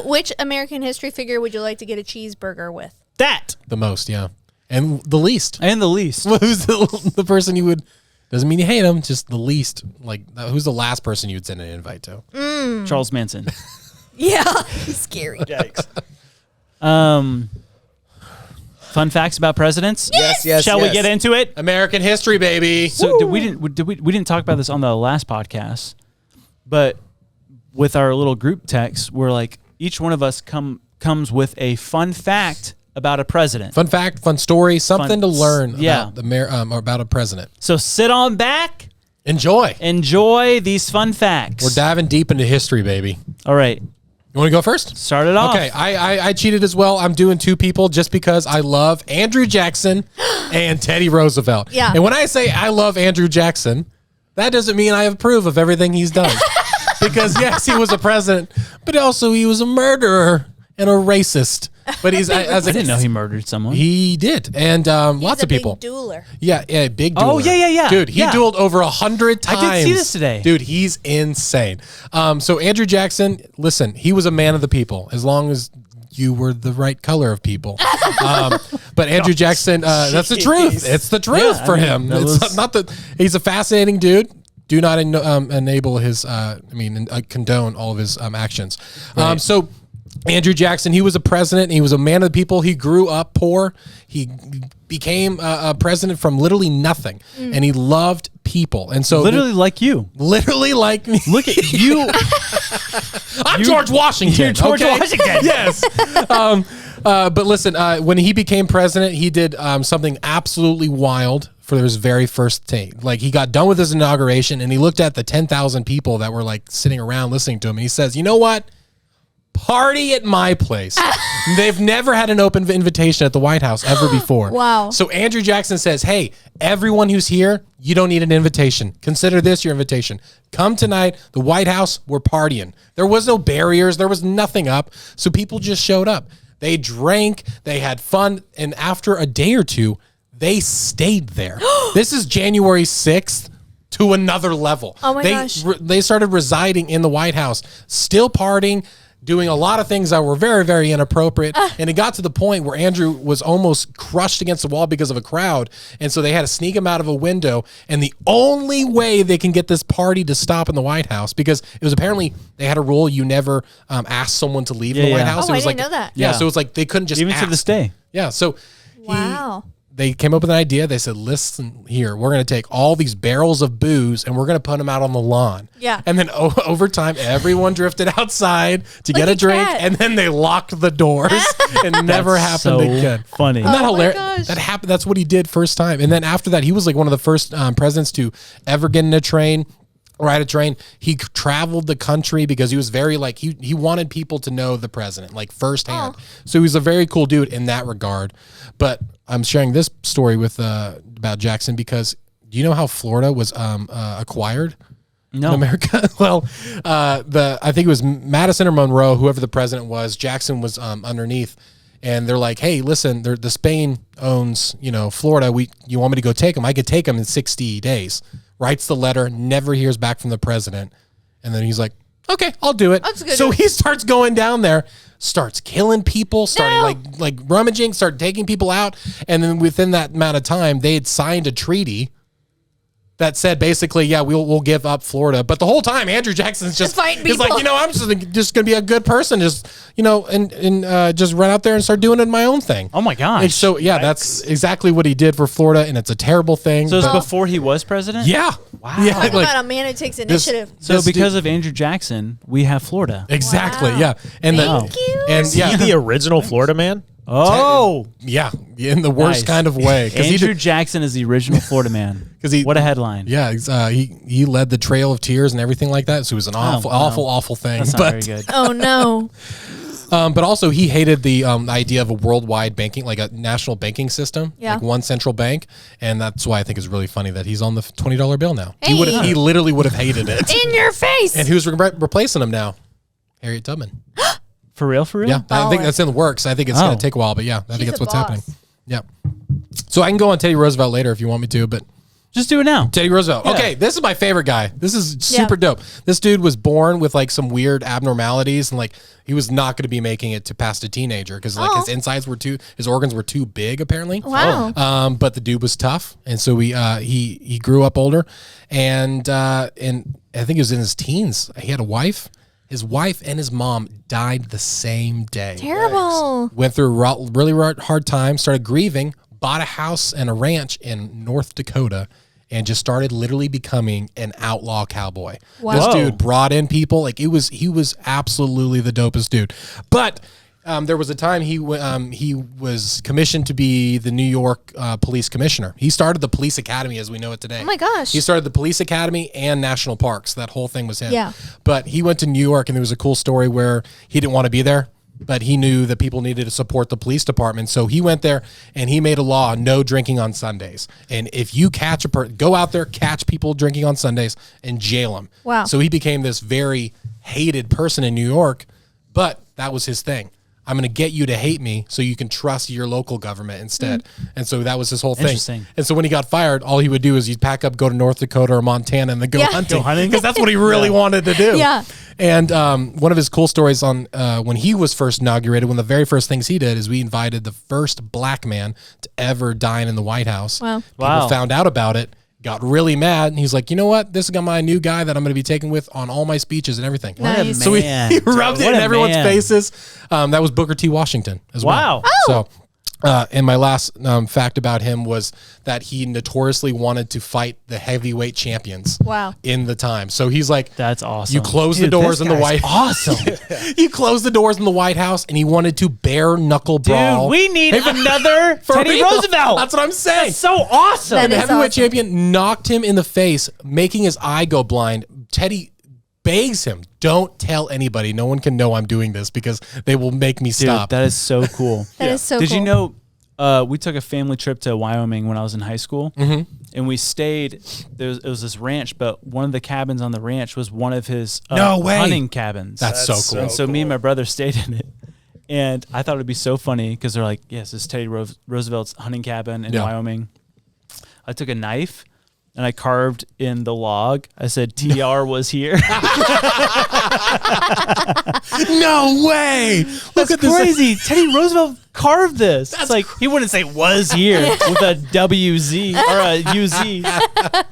Which American history figure would you like to get a cheeseburger with? That The most, yeah, and the least. and the least. Who's the person you would? Doesn't mean you hate them. Just the least. Like, who's the last person you would send an invite to? Charles Manson. Yeah. Scary. Yikes. Fun facts about presidents. Yes. Shall we get into it? American history, baby. So we didn't talk about this on the last podcast, but with our little group text, we're like each one of us comes with a fun fact about a president. Fun fact, fun story, something to learn Yeah. about the about a president. So sit on back, Enjoy. enjoy these fun facts. We're diving deep into history, baby. All right, You want to go first? start it off. Okay, I cheated as well. I'm doing two people just because I love Andrew Jackson and Teddy Roosevelt. Yeah. And when I say I love Andrew Jackson, that doesn't mean I approve of everything he's done. Because yes, he was a president, but also he was a murderer and a racist. But he's as I didn't know he murdered someone. he did, and lots He's a of people. Big dueler. Yeah, big dueler. Oh, yeah. Dude, he Yeah. dueled over 100 times. I did see this today. Dude, he's insane. So Andrew Jackson, listen, he was a man of the people as long as you were the right color of people. But Andrew Jackson, that's the truth. It's the truth Yeah, for I mean, him. that It's was- not that he's a fascinating dude. Do not enable his, condone all of his actions. So Andrew Jackson, he was a president. And he was a man of the people. He grew up poor. He became a president from literally nothing, and he loved people. And so, Literally like you. literally like me. Look at you. I'm George Washington. You're George Washington. Yes. But listen, when he became president, he did something absolutely wild for his very first day. Like, he got done with his inauguration, and he looked at the 10,000 people that were like sitting around listening to him, and he says, "You know what? Party at my place." They've never had an open invitation at the White House ever before. Wow. So Andrew Jackson says, "Hey, everyone who's here, you don't need an invitation. Consider this your invitation. Come tonight, the White House, we're partying." There was no barriers. There was nothing up. So people just showed up. They drank, they had fun, and after a day or two, they stayed there. This is January 6th. To another level. Oh my gosh. They started residing in the White House, still partying, doing a lot of things that were very, very inappropriate. And it got to the point where Andrew was almost crushed against the wall because of a crowd. And so they had to sneak him out of a window. And the only way they can get this party to stop in the White House, because it was apparently they had a rule you never ask someone to leave the White yeah. House. Oh, it I was didn't like, know that. Yeah, Yeah. so it was like they couldn't just Even ask. to this day. Yeah, so Wow. they came up with an idea. They said, "Listen here, we're going to take all these barrels of booze and we're going to put them out on the lawn." Yeah. And then over time, everyone drifted outside to get Like a a drink, cat. and then they locked the doors and never That's happened so again. funny. Isn't that Oh my hilarious? gosh. That happened. That's what he did first time. And then after that, he was like one of the first presidents to ever get in a train. Ride a train. He traveled the country because he was very like he wanted people to know the president like firsthand. So he was a very cool dude in that regard. But I'm sharing this story with about Jackson because do you know how Florida was acquired in No. America? Well, I think it was Madison or Monroe, whoever the president was. Jackson was underneath. And they're like, "Hey, listen, the Spain owns, Florida. You want me to go take them? I could take them in 60 days." Writes the letter, never hears back from the president. And then he's like, "Okay, I'll do it." That's good. So he starts going down there. starts killing people, started like rummaging, started taking people out. And then within that amount of time, they had signed a treaty that said basically, yeah, we'll give up Florida. But the whole time, Andrew Jackson's just he's like, I'm just gonna be a good person, just and just run out there and start doing it my own thing. Oh my gosh! And so that's exactly what he did for Florida, and it's a terrible thing. So it's before he was president. Yeah. Wow. Yeah, Talk about a man who takes initiative. So because of Andrew Jackson, we have Florida. Exactly. Wow. Yeah. And Thank you. And Is he the original Florida man? Oh, yeah, in the worst kind of way. Andrew Jackson is the original Florida man. What a headline! Yeah, he led the Trail of Tears and everything like that. So it was an awful thing. That's not very good. Oh no. But also he hated the idea of a worldwide banking, like a national banking system, like one central bank, and that's why I think it's really funny that he's on the $20 bill now. Hey. He literally would have hated it. In your face. And who's replacing him now? Harriet Tubman. For real? Yeah, I think that's in the works. I think it's going to take a while, but yeah, I think that's what's happening. Yeah. So I can go on Teddy Roosevelt later if you want me to, but just do it now. Teddy Roosevelt. Yeah. Okay, this is my favorite guy. This is super dope. This dude was born with like some weird abnormalities, and like he was not going to be making it to past a teenager because like his organs were too big apparently. Wow. But the dude was tough, and so he grew up older, and I think he was in his teens. He had a wife. His wife and his mom died the same day. Terrible. Went through a really hard time, started grieving, bought a house and a ranch in North Dakota, and just started literally becoming an outlaw cowboy. Wow. This dude brought in people. Like he was absolutely the dopest dude. But there was a time he was commissioned to be the New York police commissioner. He started the police academy as we know it today. Oh my gosh. He started the police academy and national parks. That whole thing was him. Yeah. But he went to New York, and there was a cool story where he didn't want to be there, but he knew that people needed to support the police department. So he went there and he made a law, no drinking on Sundays. And if you catch go out there, catch people drinking on Sundays and jail them. Wow. So he became this very hated person in New York, but that was his thing. I'm going to get you to hate me so you can trust your local government instead. And so that was his whole thing. Interesting. And so when he got fired, all he would do is he'd pack up, go to North Dakota or Montana, and then go hunting. Because that's what he really wanted to do. Yeah. And one of his cool stories on when he was first inaugurated, one of the very first things he did is we invited the first black man to ever dine in the White House. Wow. People found out about it, got really mad, and he's like, you know what? This is my new guy that I'm going to be taking with on all my speeches and everything. Nice. So he rubbed it in everyone's faces. That was Booker T. Washington as well. Wow. So, and my last fact about him was that he notoriously wanted to fight the heavyweight champions. Wow. In the time. So he's like, that's awesome. You close the doors in the White House. Awesome. You close the doors in the White House, and he wanted to bare knuckle brawl. Dude, we need another Teddy real. Roosevelt. That's what I'm saying. That's so awesome. That And the is heavyweight awesome. champion knocked him in the face, making his eye go blind. Teddy begs him, don't tell anybody. No one can know I'm doing this because they will make me Dude, stop. that is so cool. That is so Did cool. you know we took a family trip to Wyoming when I was in high school, and we stayed. It was this ranch, but one of the cabins on the ranch was one of his No way. hunting cabins. That's so cool. And so me and my brother stayed in it, and I thought it'd be so funny because they're like, "Yes, this is Teddy Roosevelt's hunting cabin in Wyoming." I took a knife and I carved in the log. I said, "TR was here." No way. That's crazy. Teddy Roosevelt carved this. It's like he wouldn't say "was here" with a WZ or a UZ. Isn't that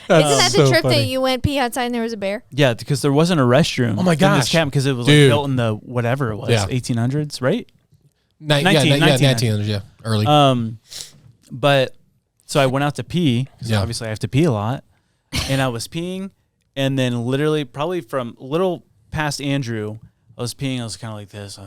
the so trip funny. that you went pee outside and there was a bear? Yeah, because there wasn't a restroom. Oh my in gosh. this camp because it was like Dude. built in the whatever it was, 1800s, right? 1900s, yeah, early. But so I went out to pee because Yeah. obviously I have to pee a lot, and I was peeing, and then literally probably from a little past Andrew, I was peeing. I was kind of like this.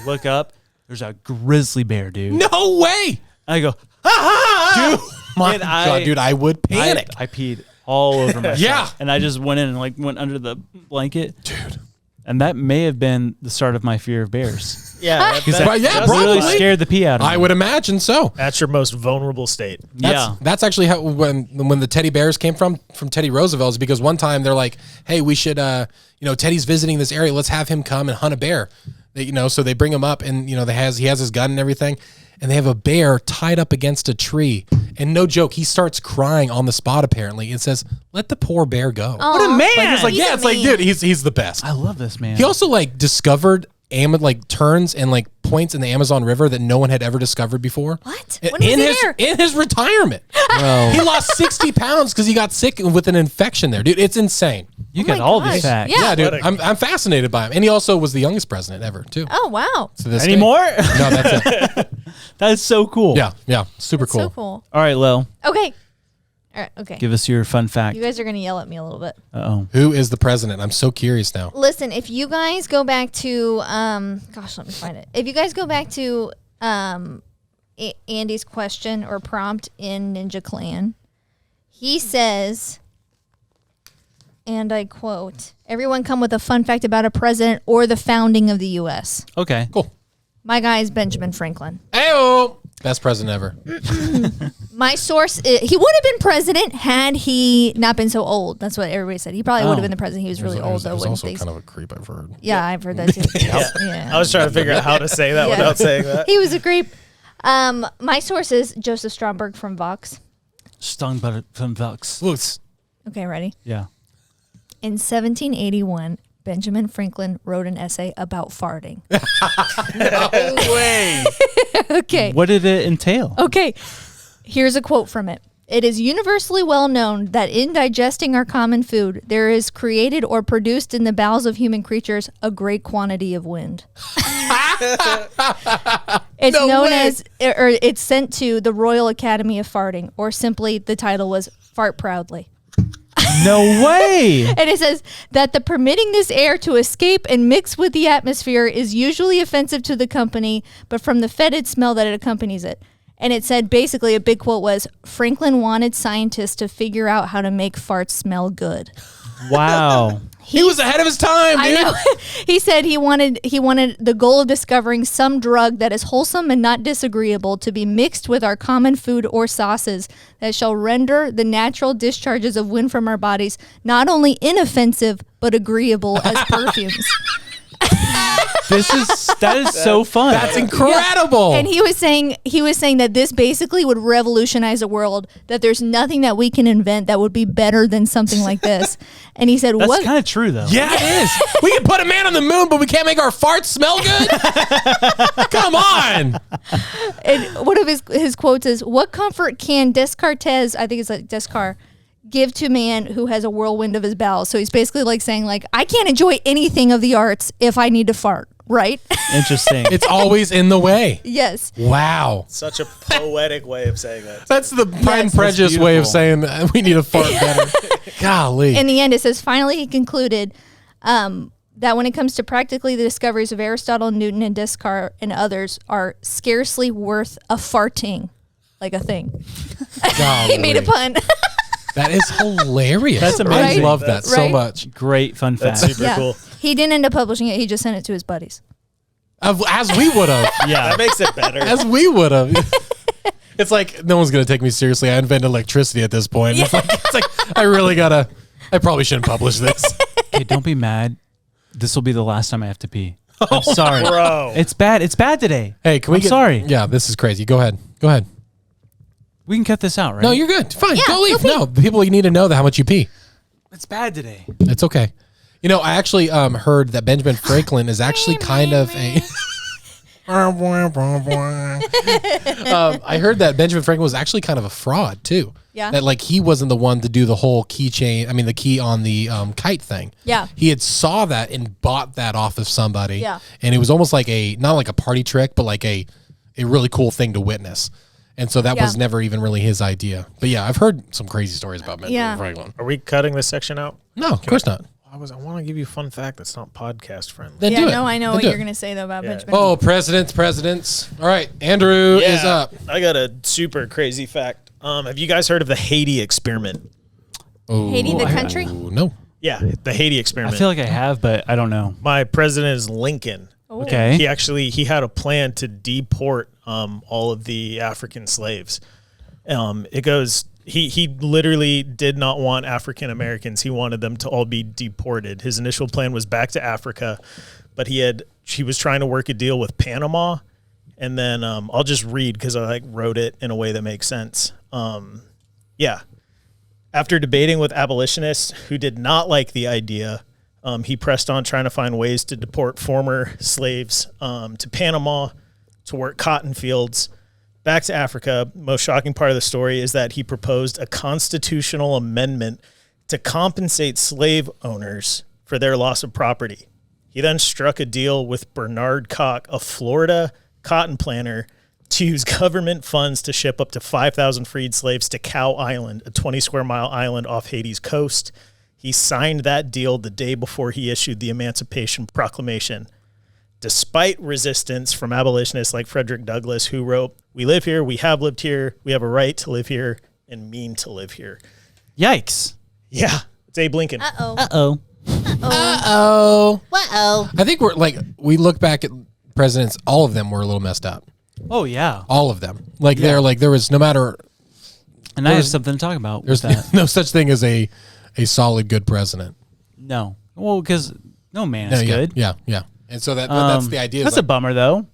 Look up. There's a grizzly bear, dude. No way. And I go, ha! Dude, my And God, dude, I would panic. I peed all over myself. Yeah. And I just went in and like went under the blanket. Dude. And that may have been the start of my fear of bears. Yeah, Yeah, It probably. really scared the pee out of me. I would imagine so. that's your most vulnerable state. That's actually how when the teddy bears came from Teddy Roosevelt's, because one time they're like, hey, we should Teddy's visiting this area, let's have him come and hunt a bear. So they bring him up, and he has his gun and everything, and they have a bear tied up against a tree, and no joke, he starts crying on the spot apparently. It says, let the poor bear go. What a man! Like, it's like, He's yeah, a it's like, man. dude, he's the best. I love this man. He also discovered turns and like points in the Amazon River that no one had ever discovered before. What? In When was he there? in his retirement. He lost 60 pounds because he got sick with an infection there, dude. It's insane. You Oh got my all gosh. these facts. Yeah. Yeah, dude. I'm fascinated by him, and he also was the youngest president ever too. Oh wow. To this Any day. more? No, that's it. That's so cool. Yeah, super That's cool. so cool. All right, Lil, Okay. All right. Okay. give us your fun fact. You guys are gonna yell at me a little bit. Uh-oh. Who is the president? I'm so curious now. Listen, if you guys go back to gosh, let me find it. If you guys go back to Andy's question or prompt in Ninja Clan, he says, and I quote, "Everyone come with a fun fact about a president or the founding of the U.S." Okay. Cool. My guy is Benjamin Franklin. Ayo! Best president ever. My source, he would have been president had he not been so old. That's what everybody said. He probably would have been the president. He was really old, though. He was When also things, kind of a creep, I've heard. yeah, I've heard that too. Yeah. I was trying to figure out how to say that Yeah. without saying that. He was a creep. My source is Joseph Stromberg from Vox. Stung by from Vox. Looks. Okay, ready? Yeah. In 1781, Benjamin Franklin wrote an essay about farting. No way. Okay. What did it entail? Okay. Here's a quote from it. "It is universally well known that in digesting our common food, there is created or produced in the bowels of human creatures a great quantity of wind." It's No known way. as, or it's sent to the Royal Academy of Farting, or simply the title was Fart Proudly. No way. And it says that the permitting this air to escape and mix with the atmosphere is usually offensive to the company, but from the fetid smell that it accompanies it. And it said basically a big quote was, "Franklin wanted scientists to figure out how to make farts smell good." Wow. He was ahead of his time, dude. I know. He said he wanted the goal of discovering some drug that is wholesome and not disagreeable to be mixed with our common food or sauces that shall render the natural discharges of wind from our bodies not only inoffensive but agreeable as perfumes. That is so fun. That's incredible. And he was saying that this basically would revolutionize the world, that there's nothing that we can invent that would be better than something like this. And he said, That's "What?" kind of true, though. Yeah, it is. We can put a man on the moon, but we can't make our farts smell good? Come on. And one of his quotes is, "What comfort can Descartes," I think it's like Descartes, "give to man who has a whirlwind of his bowels?" So he's basically like saying, like, I can't enjoy anything of the arts if I need to fart, right? Interesting. It's always in the way. Yes. Wow. Such a poetic way of saying that. That's the Pride and That's Prejudice way of beautiful. saying that we need to fart better. Golly. In the end, it says, finally, he concluded that when it comes to practically the discoveries of Aristotle, Newton, and Descartes and others are scarcely worth a farting, like a thing. He made a pun. That is hilarious. That's amazing. I love that so Right? much. Great fun fact. That's super Yeah. cool. He didn't end up publishing it. He just sent it to his buddies. As we would have. Yeah. That makes it better. As we would have. It's like, no one's going to take me seriously. I invented electricity at this point. It's like, I probably shouldn't publish this. Hey, don't be mad. This will be the last time I have to pee. I'm sorry. Bro. It's bad. It's bad today. Hey, can we I'm sorry. Yeah, this is crazy. Go ahead. We can cut this out, right? No, you're good. Fine. Yeah, go leave. go pee. No, people, you need to know how much you pee. It's bad today. It's okay. You know, I actually heard that Benjamin Franklin is actually kind of a... I heard that Benjamin Franklin was actually kind of a fraud, too. Yeah. That, like, he wasn't the one to do the whole keychain, the key on the kite thing. Yeah. He had saw that and bought that off of somebody. Yeah. And it was almost like not like a party trick, but like a really cool thing to witness. And so that was never even really his idea. But yeah, I've heard some crazy stories about Benjamin Franklin. Are we cutting this section out? No, of course not. I want to give you a fun fact that's not podcast friendly. Then do it. I know Then what do you're it. going to say, though, about Yeah. Benjamin. Oh, presidents. All right, Andrew is up. I got a super crazy fact. Have you guys heard of the Haiti experiment? Haiti, the country? Oh, no. Yeah, the Haiti I experiment. feel like I have, but I don't know. My president is Lincoln. Okay. He had a plan to deport all of the African slaves. It goes. He literally did not want African Americans. He wanted them to all be deported. His initial plan was back to Africa, but he was trying to work a deal with Panama. And then I'll just read because I wrote it in a way that makes sense. After debating with abolitionists who did not like the idea He pressed on trying to find ways to deport former slaves to Panama to work cotton fields. Back to Africa, most shocking part of the story is that he proposed a constitutional amendment to compensate slave owners for their loss of property. He then struck a deal with Bernard Koch, a Florida cotton planter, to use government funds to ship up to 5,000 freed slaves to Cow Island, a 20-square-mile island off Haiti's coast. He signed that deal the day before he issued the Emancipation Proclamation. Despite resistance from abolitionists like Frederick Douglass, who wrote, "We live here, we have lived here, we have a right to live here, and mean to live here." Yikes. Yeah, it's Abe Lincoln. Uh-oh. Uh-oh. Uh-oh. Uh-oh. I think we look back at presidents, all of them were a little messed up. Oh, yeah. All of them. They're like, there was no matter... And I have something to talk about with There's that. no such thing as a solid, good president. No. Well, because no man is good. Yeah. And so that's the idea. That's a bummer, though.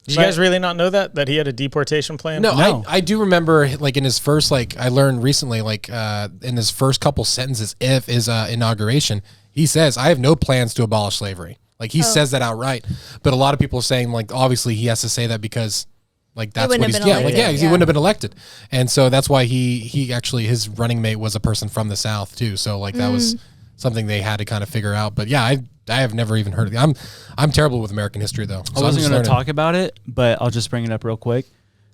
Did you guys really not know that he had a deportation plan? No. I do remember, in his first, I learned recently, in his first couple sentences of his inauguration, he says, "I have no plans to abolish slavery." He says that outright. But a lot of people are saying, obviously he has to say that because, that's what he's, he wouldn't have been elected. And so that's why he actually, his running mate was a person from the South, too. So, that was something they had to kind of figure out. But, yeah, I have never even heard of it. I'm terrible with American history, though. So I wasn't going to talk about it, but I'll just bring it up real quick.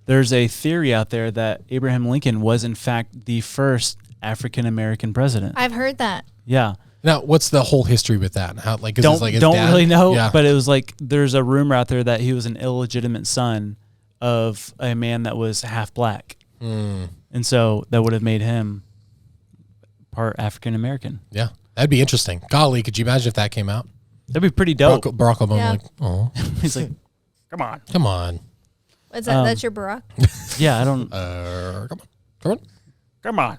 There's a theory out there that Abraham Lincoln was, in fact, the first African-American president. I've heard that. Yeah. Now, what's the whole history with that? How, his don't dad? really know, Yeah. but it was there's a rumor out there that he was an illegitimate son of a man that was half black. And so that would have made him part African-American. Yeah. That'd be interesting. Golly, could you imagine if that came out? That'd be pretty dope. Barack Obama, Yeah. oh, He's like, come on. come on. What's that? That's your Barack? Yeah, I don't. Come on. Come on.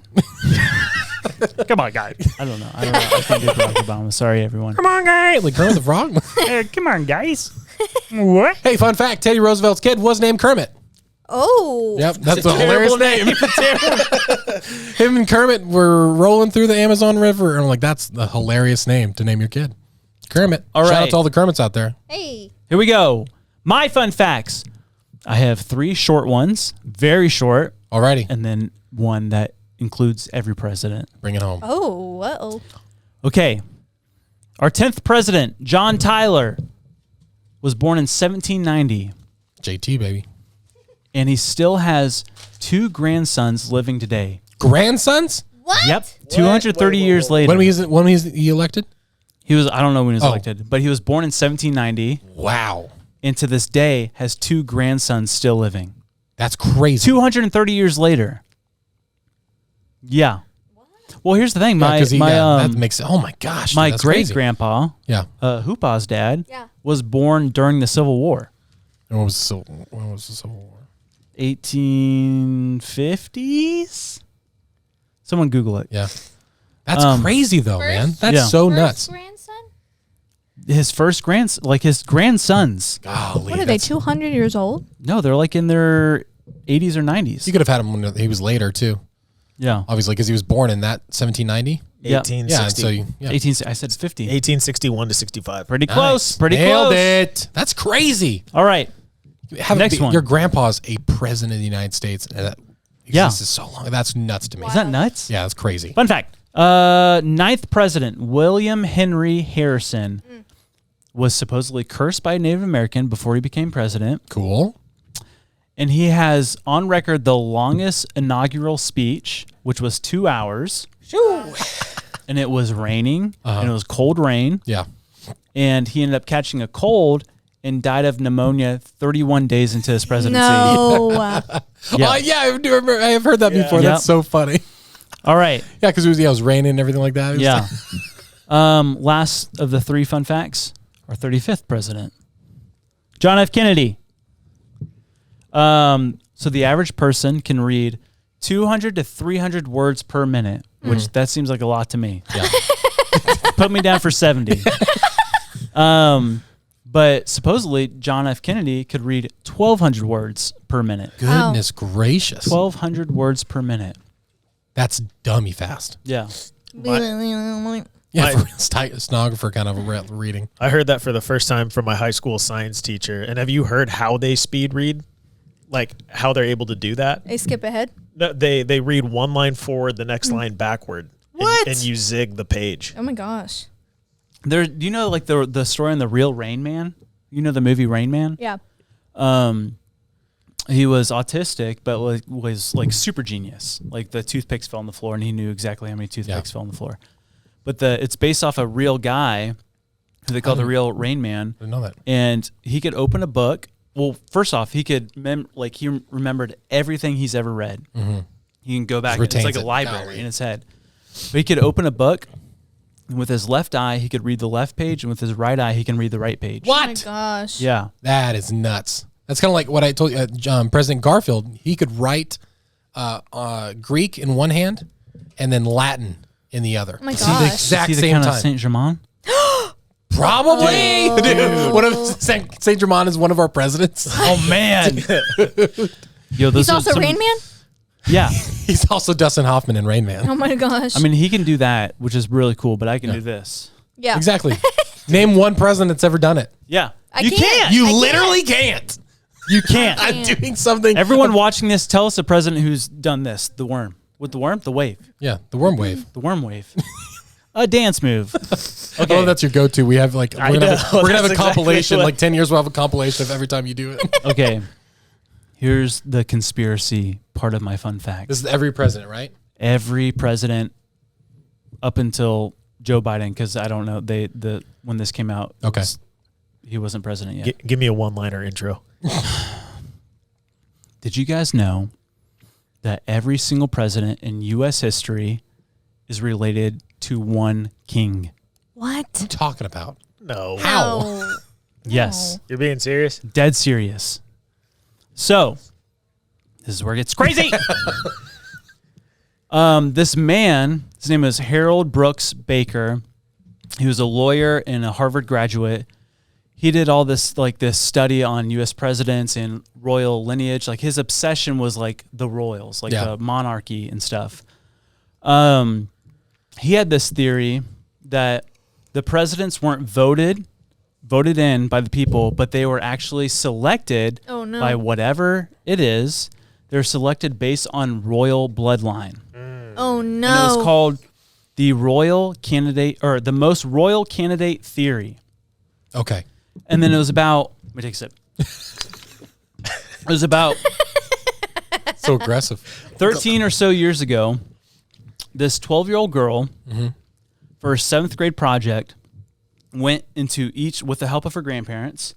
Come on, guys. I don't know. I can't do Barack Obama. Sorry, everyone. Come on, guy. Kermit the Frog. Come on, guys. What? Hey, fun fact. Teddy Roosevelt's kid was named Kermit. Oh. Yep, that's a hilarious name. Him and Kermit were rolling through the Amazon River, and I'm like, that's a hilarious name to name your kid. Kermit. All Shout right. out to all the Kermits out there. Hey. Here we go. My fun facts. I have 3 short ones, very short, Alrighty. and then one that includes every president. Bring it home. Oh. Uh-oh. Okay. Our 10th president, John Tyler, was born in 1790, JT, baby. and he still has 2 grandsons living today. Grandsons? What? Yep. 230 years later. When was he elected? He was, I don't know when he was elected, but he was born in 1790, Wow. and to this day has 2 grandsons still living. That's crazy. 230 years later. Yeah. Well, here's the thing. That makes it. Oh my gosh. My that's great crazy. grandpa, Yeah. Hoopah's dad, Yeah. was born during the Civil War. And when was the Civil War? 1850s? Someone Google it. Yeah. That's crazy though, man. That's so nuts. Grandson? His first his grandsons. Golly. What are they, 200 years old? No, they're in their 80s or 90s. You could have had him when he was later too. Yeah. Obviously, because he was born in that 1790. Yeah. 1860. Yeah. So 18, I said 50. 1861 to 65. Pretty close. Nice. Pretty Nailed close. it. That's crazy. All right. Next one. Your grandpa's a president of the United States. And that existed so long. That's nuts to me. Is that nuts? Yeah, that's crazy. Fun fact. 9th president, William Henry Harrison, was supposedly cursed by a Native American before he became president. Cool. And he has on record the longest inaugural speech, which was 2 hours. And it was raining, and it was cold rain. Yeah. And he ended up catching a cold and died of pneumonia 31 days into his presidency. No. Yeah. I do remember. I have heard that before. Yep. That's so funny. All right. Yeah, because it was raining and everything like that. It was Yeah. Last of the 3 fun facts, our 35th president, John F. Kennedy. So the average person can read 200 to 300 words per minute, which that seems like a lot to me. Yeah. Put me down for 70. But supposedly John F. Kennedy could read 1,200 words per minute. Goodness gracious. 1,200 words per minute. That's dummy fast. Yeah. Yeah, for stenographer kind of a reading. I heard that for the first time from my high school science teacher. And have you heard how they speed read? Like how they're able to do that? They skip ahead. No, they read one line forward, the next line backward. What? And you zig the page. Oh my gosh. Do you know like the story on the real Rain Man? You know the movie Rain Man? Yeah. He was autistic, but was like super genius. Like the toothpicks fell on the floor, and he knew exactly how many toothpicks fell on the floor. But it's based off a real guy who they call the real Rain Man. I didn't know that. And he could open a book. Well, first off, he could he remembered everything he's ever read. Mm-hmm. He can go back. It's like a library in his head. But he could open a book, and with his left eye, he could read the left page, and with his right eye, he can read the right page. What? Oh my gosh. Yeah. That is nuts. That's kind of like what I told you. President Garfield, he could write Greek in one hand and then Latin in the other. Oh my The gosh. exact Is he the same kind time. of Saint Germain? Probably. Dude, what if Saint Germain is one of our presidents? Oh man. Yo, He's also Rain Man? Yeah. He's also Dustin Hoffman in Rain Man. Oh my gosh. I mean, he can do that, which is really cool, but I can do this. yeah. Exactly. Name one president that's ever done it. Yeah. I you can't. can't. You I literally can't. You can't. I'm doing something. Everyone watching this, tell us a president who's done this. The worm. With the worm? The wave. Yeah, the worm wave. The worm wave. A dance move. Okay. Oh, that's your go-to. We have like we're gonna have a That's compilation. exactly what- Like 10 years, we'll have a compilation of every time you do it. Okay. Here's the conspiracy part of my fun fact. This is every president, right? Every president up until Joe Biden, because I don't know when this came out. Okay. He wasn't president yet. Give me a one-liner intro. Did you guys know that every single president in U.S. history is related to one king? What? What are you talking about? No. How? No. Yes. You're being serious? Dead serious. So, this is where it gets crazy. This man, his name is Harold Brooks Baker. He was a lawyer and a Harvard graduate. He did all this study on U.S. presidents and royal lineage. Like his obsession was like the royals, like the monarchy and stuff. He had this theory that the presidents weren't voted in by the people, but they were actually selected by whatever it is. They're selected based on royal bloodline. Oh no. And it was called the royal candidate, or the most royal candidate theory. Okay. And then it was about, let me take a sip. It was about So aggressive. 13 or so years ago, this 12-year-old girl, for her 7th grade project, went into with the help of her grandparents,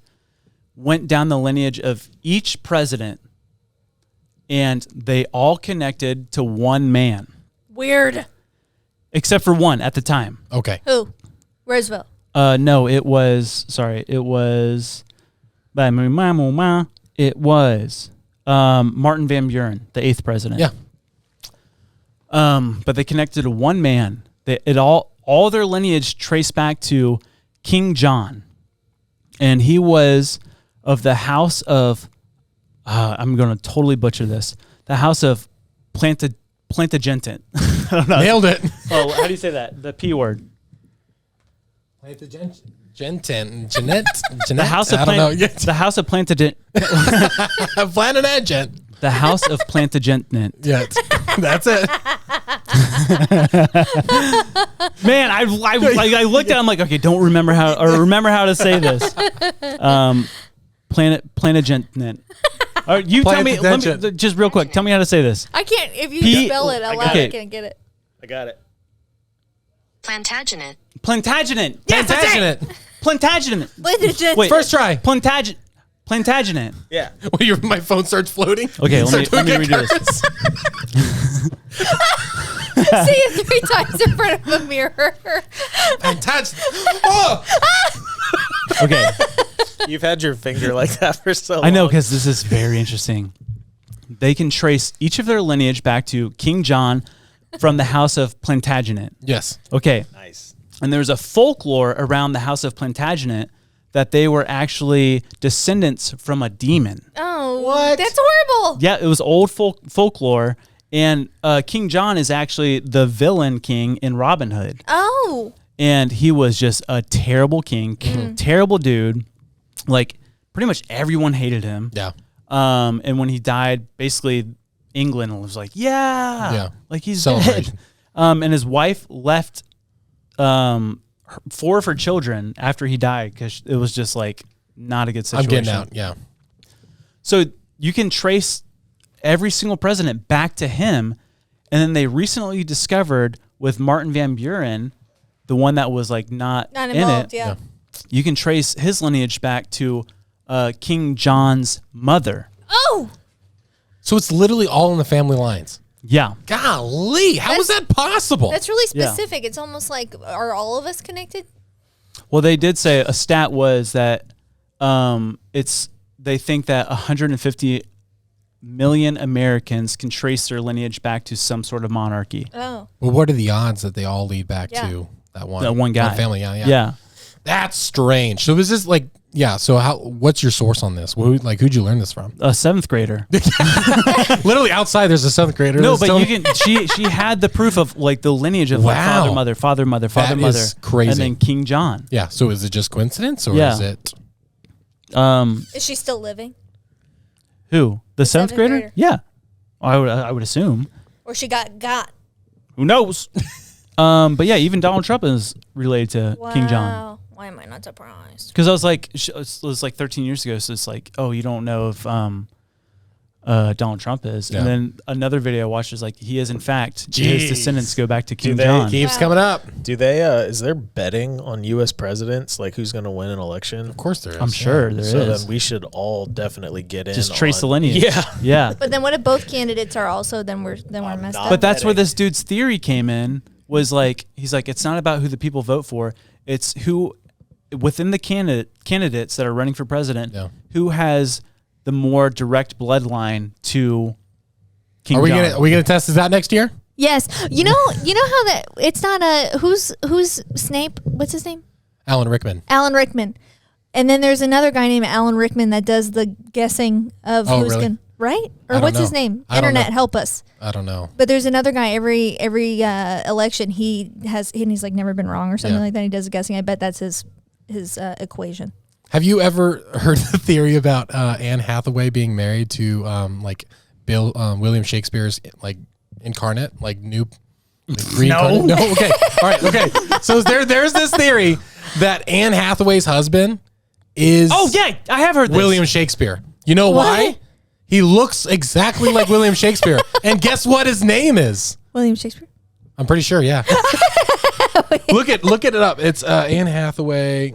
went down the lineage of each president, and they all connected to one man. Weird. Except for one at the time. Okay. Who? Roosevelt. No, it was Martin Van Buren, the 8th president. Yeah. But they connected to one man. All their lineage traced back to King John. And he was of the house of, I'm going to totally butcher this, the house of Plantagenet. I don't know. Nailed it. Oh, how do you say that? The P word. Jeanette. The house of the house of Plantagenet. Plantagenet. The house of Plantagenet. Yeah, that's it. Man, I looked at it, I'm like, okay, remember how to say this. Plantagenet. All right, you tell me, just real quick, tell me how to say this. I can't. If you spell it out loud, okay. I can't get it. I got it. Plantagenet. Plantagenet. Yes, Plantagenet. Plantagenet. Plantagenet. Wait, First try. Plantagenet. Yeah. Well, my phone starts floating. Okay, let me redo this. Say it 3 times in front of a mirror. Plantagenet. Oh! Okay. You've had your finger like that for so long. I know, because this is very interesting. They can trace each of their lineage back to King John from the house of Plantagenet. Yes. Okay. Nice. And there's a folklore around the house of Plantagenet that they were actually descendants from a demon. Oh, what? That's horrible. Yeah, it was old folklore. And King John is actually the villain king in Robin Hood. Oh. and he was just a terrible king, terrible dude. Like pretty much everyone hated him. Yeah. And when he died, basically England was like, yeah, like he's dead. And his wife left 4 of her children after he died because it was just like not a good situation. I'm getting out. Yeah. So you can trace every single president back to him. And then they recently discovered with Martin Van Buren, the one that was like not involved, in it. You can trace his lineage back to King John's mother. Oh, So it's literally all in the family lines. Yeah. Golly, how is that possible? that's really specific. It's almost like, are all of us connected? Well, they did say a stat was that they think that 150 million Americans can trace their lineage back to some sort of monarchy. Oh. Well, what are the odds that they all lead back to that one guy? family, Yeah. That's strange. So is this like, so what's your source on this? Who'd you learn this from? A 7th grader. Literally outside, there's a 7th grader. No, but you can. She had the proof of like the lineage of like father, mother, That is crazy. and then King John. Yeah. So is it just coincidence or is it? Is she still living? Who? The 7th grader? grader? Yeah. I would assume. Or she got? Who knows? But yeah, even Donald Trump is related to King John. Wow. Why am I not surprised? Because I was like, it was like 13 years ago. So it's like, oh, you don't know if Donald Trump is. Yeah. And then another video I watched is like, he is in fact, his descendants go back to King they John. Keeps coming up. Do they? Is there betting on U.S. presidents, like who's going to win an election? Of course there is. I'm sure there So is. then we should all definitely get in. Just trace the on- lineage. Yeah. Yeah. But then what if both candidates are also, then we're messed not- up? But that's where this dude's theory came in, was like, he's like, it's not about who the people vote for. It's who within the candidates that are running for president, who has the more direct bloodline to King John. Are we gonna test this out next year? Yes. You know how that it's not who's Snape? What's his name? Alan Rickman. Alan Rickman. And then there's another guy named Alan Rickman that does the guessing of who's really? going right? Or don't what's his know. name? I don't Internet, know. help us. I don't know. But there's another guy every election he has, and he's like never been wrong or something like that. He does guessing. I bet that's his equation. Have you ever heard the theory about Anne Hathaway being married to like William Shakespeare's like incarnate, like new reincarnate? No. Okay. All right. Okay. So there's this theory that Anne Hathaway's husband is Oh yeah, I have heard this. William Shakespeare. You know why? He looks exactly like William Shakespeare. And guess what his name is? William Shakespeare? I'm pretty sure, yeah. Look it up. It's Anne Hathaway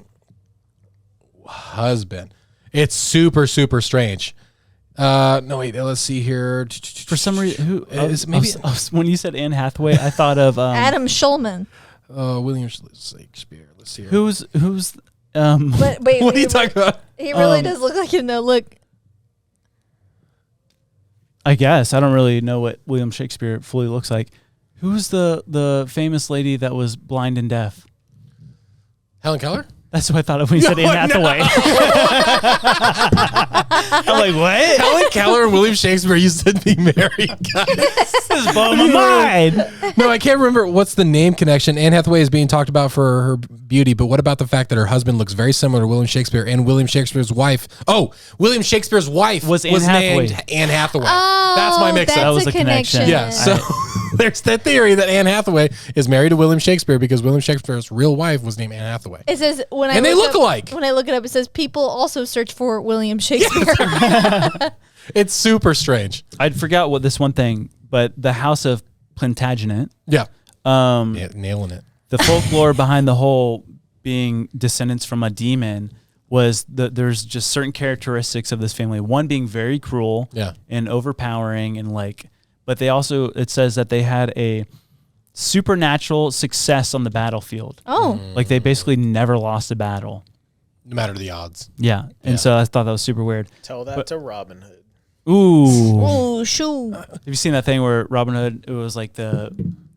husband. It's super, super strange. No, wait, let's see here. For some reason, who Is maybe when you said Anne Hathaway, I thought of Adam Schulman. William Shakespeare. Let's see here. who's But wait, What are you talking about? He really does look like him though. Look. I guess I don't really know what William Shakespeare fully looks like. Who's the famous lady that was blind and deaf? Helen Keller? That's what I thought of when you said Anne Hathaway. I'm like, what? Helen Keller and William Shakespeare used to be married, guys. This is blowing my mind. No, I can't remember what's the name connection. Anne Hathaway is being talked about for her beauty, but what about the fact that her husband looks very similar to William Shakespeare and William Shakespeare's wife? Oh, William Shakespeare's wife Was Anne named Hathaway. Anne Hathaway. Oh, That's my mix-up. That was a a connection. Yeah, so there's that theory that Anne Hathaway is married to William Shakespeare because William Shakespeare's real wife was named Anne Hathaway. It says when And they look alike. When I look it up, it says people also search for William Shakespeare. It's super strange. I forgot what this one thing, but the House of Plantagenet, Yeah. Nailing it. the folklore behind the whole being descendants from a demon was that there's just certain characteristics of this family. One being very cruel and overpowering and like, but they also, it says that they had a supernatural success on the battlefield. Oh. Like they basically never lost a battle. No matter the odds. Yeah. And so I thought that was super weird. Tell that to Robin Hood. Ooh. Oh, shoo. Have you seen that thing where Robin Hood, it was like the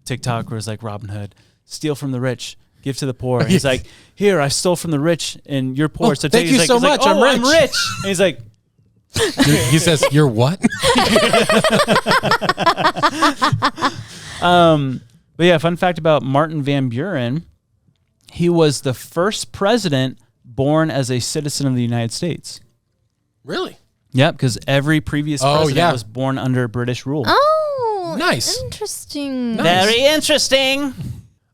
TikTok where it's like Robin Hood, steal from the rich, give to the poor. And he's like, here, I stole from the rich and you're poor. Oh, so thank he's you like, so he's like, much. I'm oh, rich." rich. And he's like, He says, "You're what?" but yeah, fun fact about Martin Van Buren. he was the first president born as a citizen of the United States. Really? Yep, because every previous president was born under British rule. Oh, Nice. Interesting. Nice. Very interesting.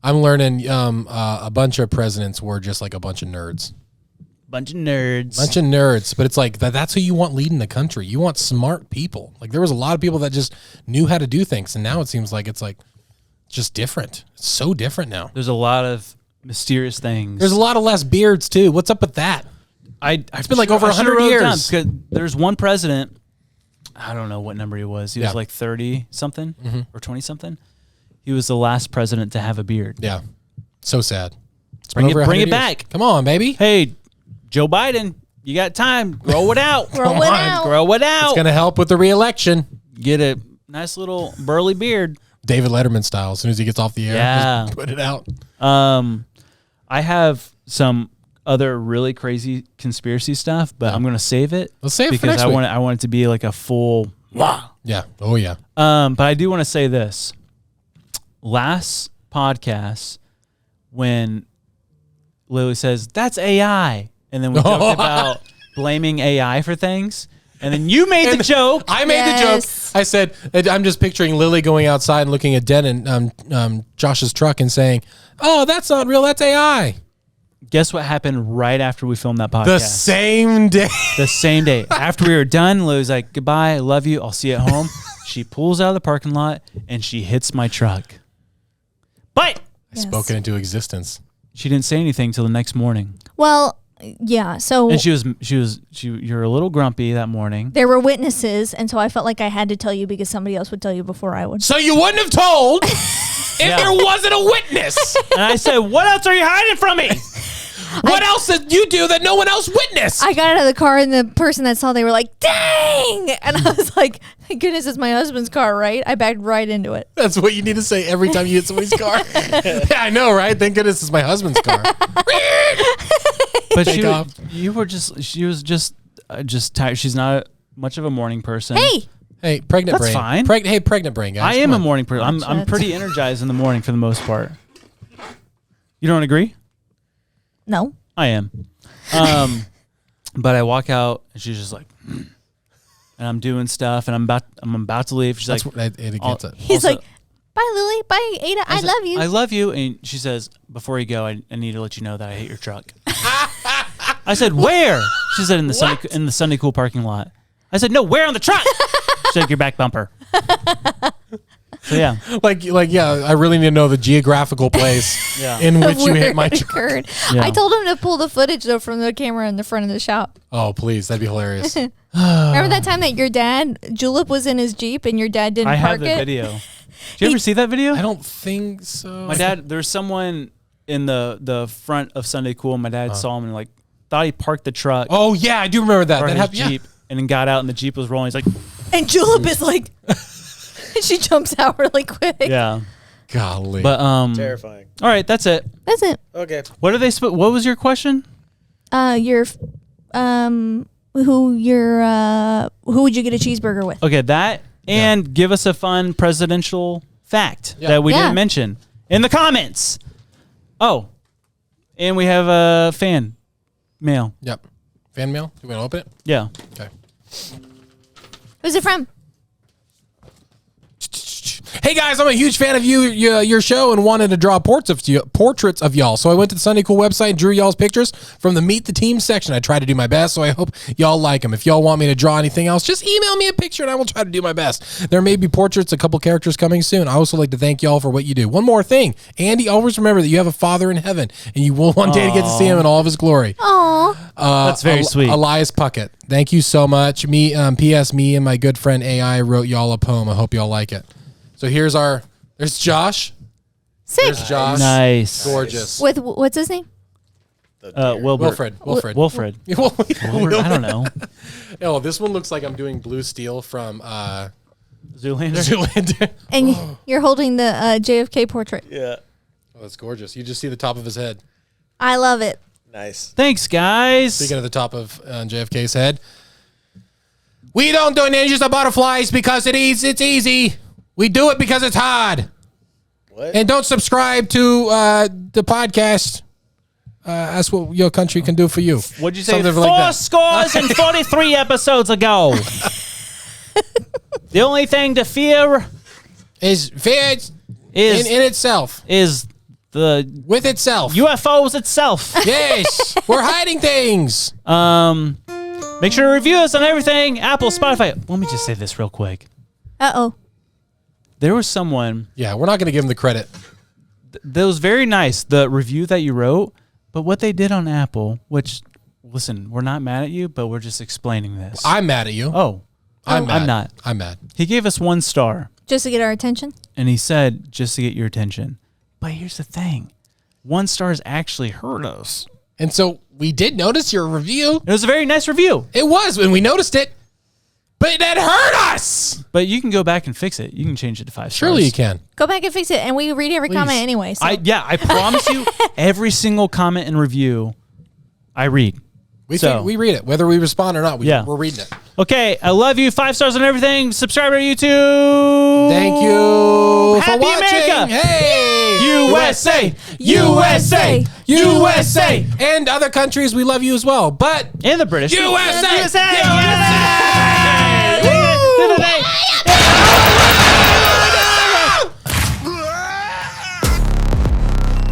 I'm learning a bunch of presidents were just like a bunch of nerds. Bunch of nerds. But it's like that's who you want leading the country. You want smart people. Like there was a lot of people that just knew how to do things, and now it seems like it's like just different. It's so different now. There's a lot of mysterious things. There's a lot of less beards too. What's up with that? It's been like over 100 years. There's one president. I don't know what number he was. He was like 30 something or 20 something. He was the last president to have a beard. Yeah, so sad. Bring it back. Come on, baby. Hey, Joe Biden, you got time. Grow it out. Grow it out. Grow it out. It's gonna help with the re-election. Get a nice little burly beard. David Letterman style. As soon as he gets off the air, just put it out. I have some other really crazy conspiracy stuff, but I'm gonna save it. Let's save it because for next I week. want it to be like a full. Wow. Yeah. Oh yeah. But I do want to say this. Last podcast, when Lily says that's AI, and then we talked about blaming AI for things, and then you made the joke. I made the joke. I said I'm just picturing Lily going outside and looking at Den and Josh's truck and saying, "Oh, that's not real. That's AI." Guess what happened right after we filmed that podcast? The same day. The same day. After we were done, Lily's like, "Goodbye, I love you. I'll see you at home." She pulls out of the parking lot and she hits my truck. But I spoke it into existence. She didn't say anything till the next morning. Well, yeah. So and you're a little grumpy that morning. There were witnesses, and so I felt like I had to tell you because somebody else would tell you before I would. So you wouldn't have told if there wasn't a witness. And I said, "What else are you hiding from me? What else did you do that no one else witnessed?" I got out of the car, and the person that saw, they were like, "Dang!" And I was like, "Thank goodness it's my husband's car, right?" I backed right into it. That's what you need to say every time you hit somebody's car. Yeah, I know, right? Thank goodness it's my husband's car. But she was just tired. She's not much of a morning person. Hey, pregnant That's brain. fine. Hey, pregnant brain, guys. I am a morning person. I'm pretty energized in the morning for the most part. You don't agree? No. I am. But I walk out and she's just like, and I'm doing stuff and I'm about to leave. She's That's like, what it gets it. He's like, "Bye, Lily. Bye, Ada. I love you." I love you. And she says, "Before you go, I need to let you know that I hate your truck." I said, "Where?" She said, in the Sunday Cool parking lot. I said, "No, where on the truck?" She said, "Your back bumper." So yeah, like I really need to know the geographical place in which you hit my truck. Yeah. I told him to pull the footage though from the camera in the front of the shop. Oh, please, that'd be hilarious. Remember that time that your dad, Julep, was in his Jeep and your dad didn't I park have the it? video. Did you ever see that video? I don't think so. My dad, there's someone in the front of Sunday Cool. My dad saw him and like thought he parked the truck. Oh yeah, I do remember that. That That his happened. Jeep, and then got out and the Jeep was rolling. He's like, And Julep is like, she jumps out really quick. yeah. Golly. But Terrifying. all right, that's it. That's it. Okay. What are they? What was your question? Who would you get a cheeseburger with? Okay, that and give us a fun presidential fact that we didn't mention in the comments. Oh, and we have a fan mail. Yep. Fan mail. You want to open it? Yeah. Okay. Who's it from? Hey guys, I'm a huge fan of your show and wanted to draw portraits of y'all. So I went to the Sunday Cool website and drew y'all's pictures from the Meet the Team section. I tried to do my best, so I hope y'all like them. If y'all want me to draw anything else, just email me a picture and I will try to do my best. There may be portraits, a couple characters coming soon. I also like to thank y'all for what you do. One more thing, Andy, always remember that you have a father in heaven and you will one day to get to see him in all of his glory. Aw. That's very sweet. Elias Puckett. Thank you so much. P.S. Me and my good friend AI wrote y'all a poem. I hope y'all like it. So there's Josh. Sick. There's Josh. Nice. Gorgeous. With, what's his name? Wilfred. Wilfred. I don't know. Oh, this one looks like I'm doing Blue Steel from Zoolander. And you're holding the JFK portrait. Yeah. Oh, that's gorgeous. You just see the top of his head. I love it. Nice. Thanks, guys. Speaking of the top of JFK's head, we don't do ninjas or butterflies because it's easy. We do it because it's hard. What? And don't subscribe to the podcast ask what your country can do for you. What'd you say? Something Four like that. scores and 43 episodes ago. The only thing to fear Is fear is in itself. is the With itself. UFOs itself. Yes. We're hiding things. Make sure to review us on everything. Apple, Spotify. Let me just say this real quick. Uh-oh. There was someone Yeah, we're not going to give them the credit. that was very nice, the review that you wrote, but what they did on Apple, which, listen, we're not mad at you, but we're just explaining this. I'm mad at you. Oh, I'm mad. I'm not. I'm mad. He gave us 1 star, Just to get our attention? and he said, just to get your attention. But here's the thing. 1 stars actually hurt us. And so we did notice your review. It was a very nice review, It was when we noticed it, but it hurt us. but you can go back and fix it. You can change it to 5 stars. Surely you can. Go back and fix it, and we read every comment anyway. So. I promise you, every single comment and review, I read. We read it. Whether we respond or not, we're reading it. Okay, I love you. 5 stars on everything. Subscribe to YouTube. Thank you Happy for watching. America. Hey, USA, USA, USA, and other countries. We love you as well. But and the British. USA, USA.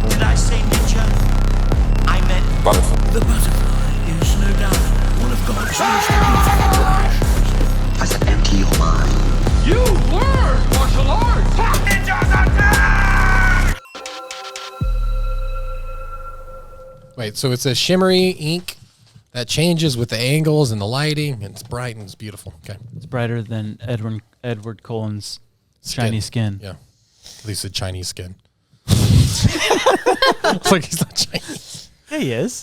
Did I say ninja? I meant the butterfly is no doubt one of God's most beautiful creations. I said empty your mind. You learn martial arts. Ninjas attack! wait, so it's a shimmery ink that changes with the angles and the lighting, and it's bright and it's beautiful. Okay, It's brighter than Edward Cullen's shiny skin. Yeah, at least a Chinese skin. It's like he's not Chinese. Yeah, he is.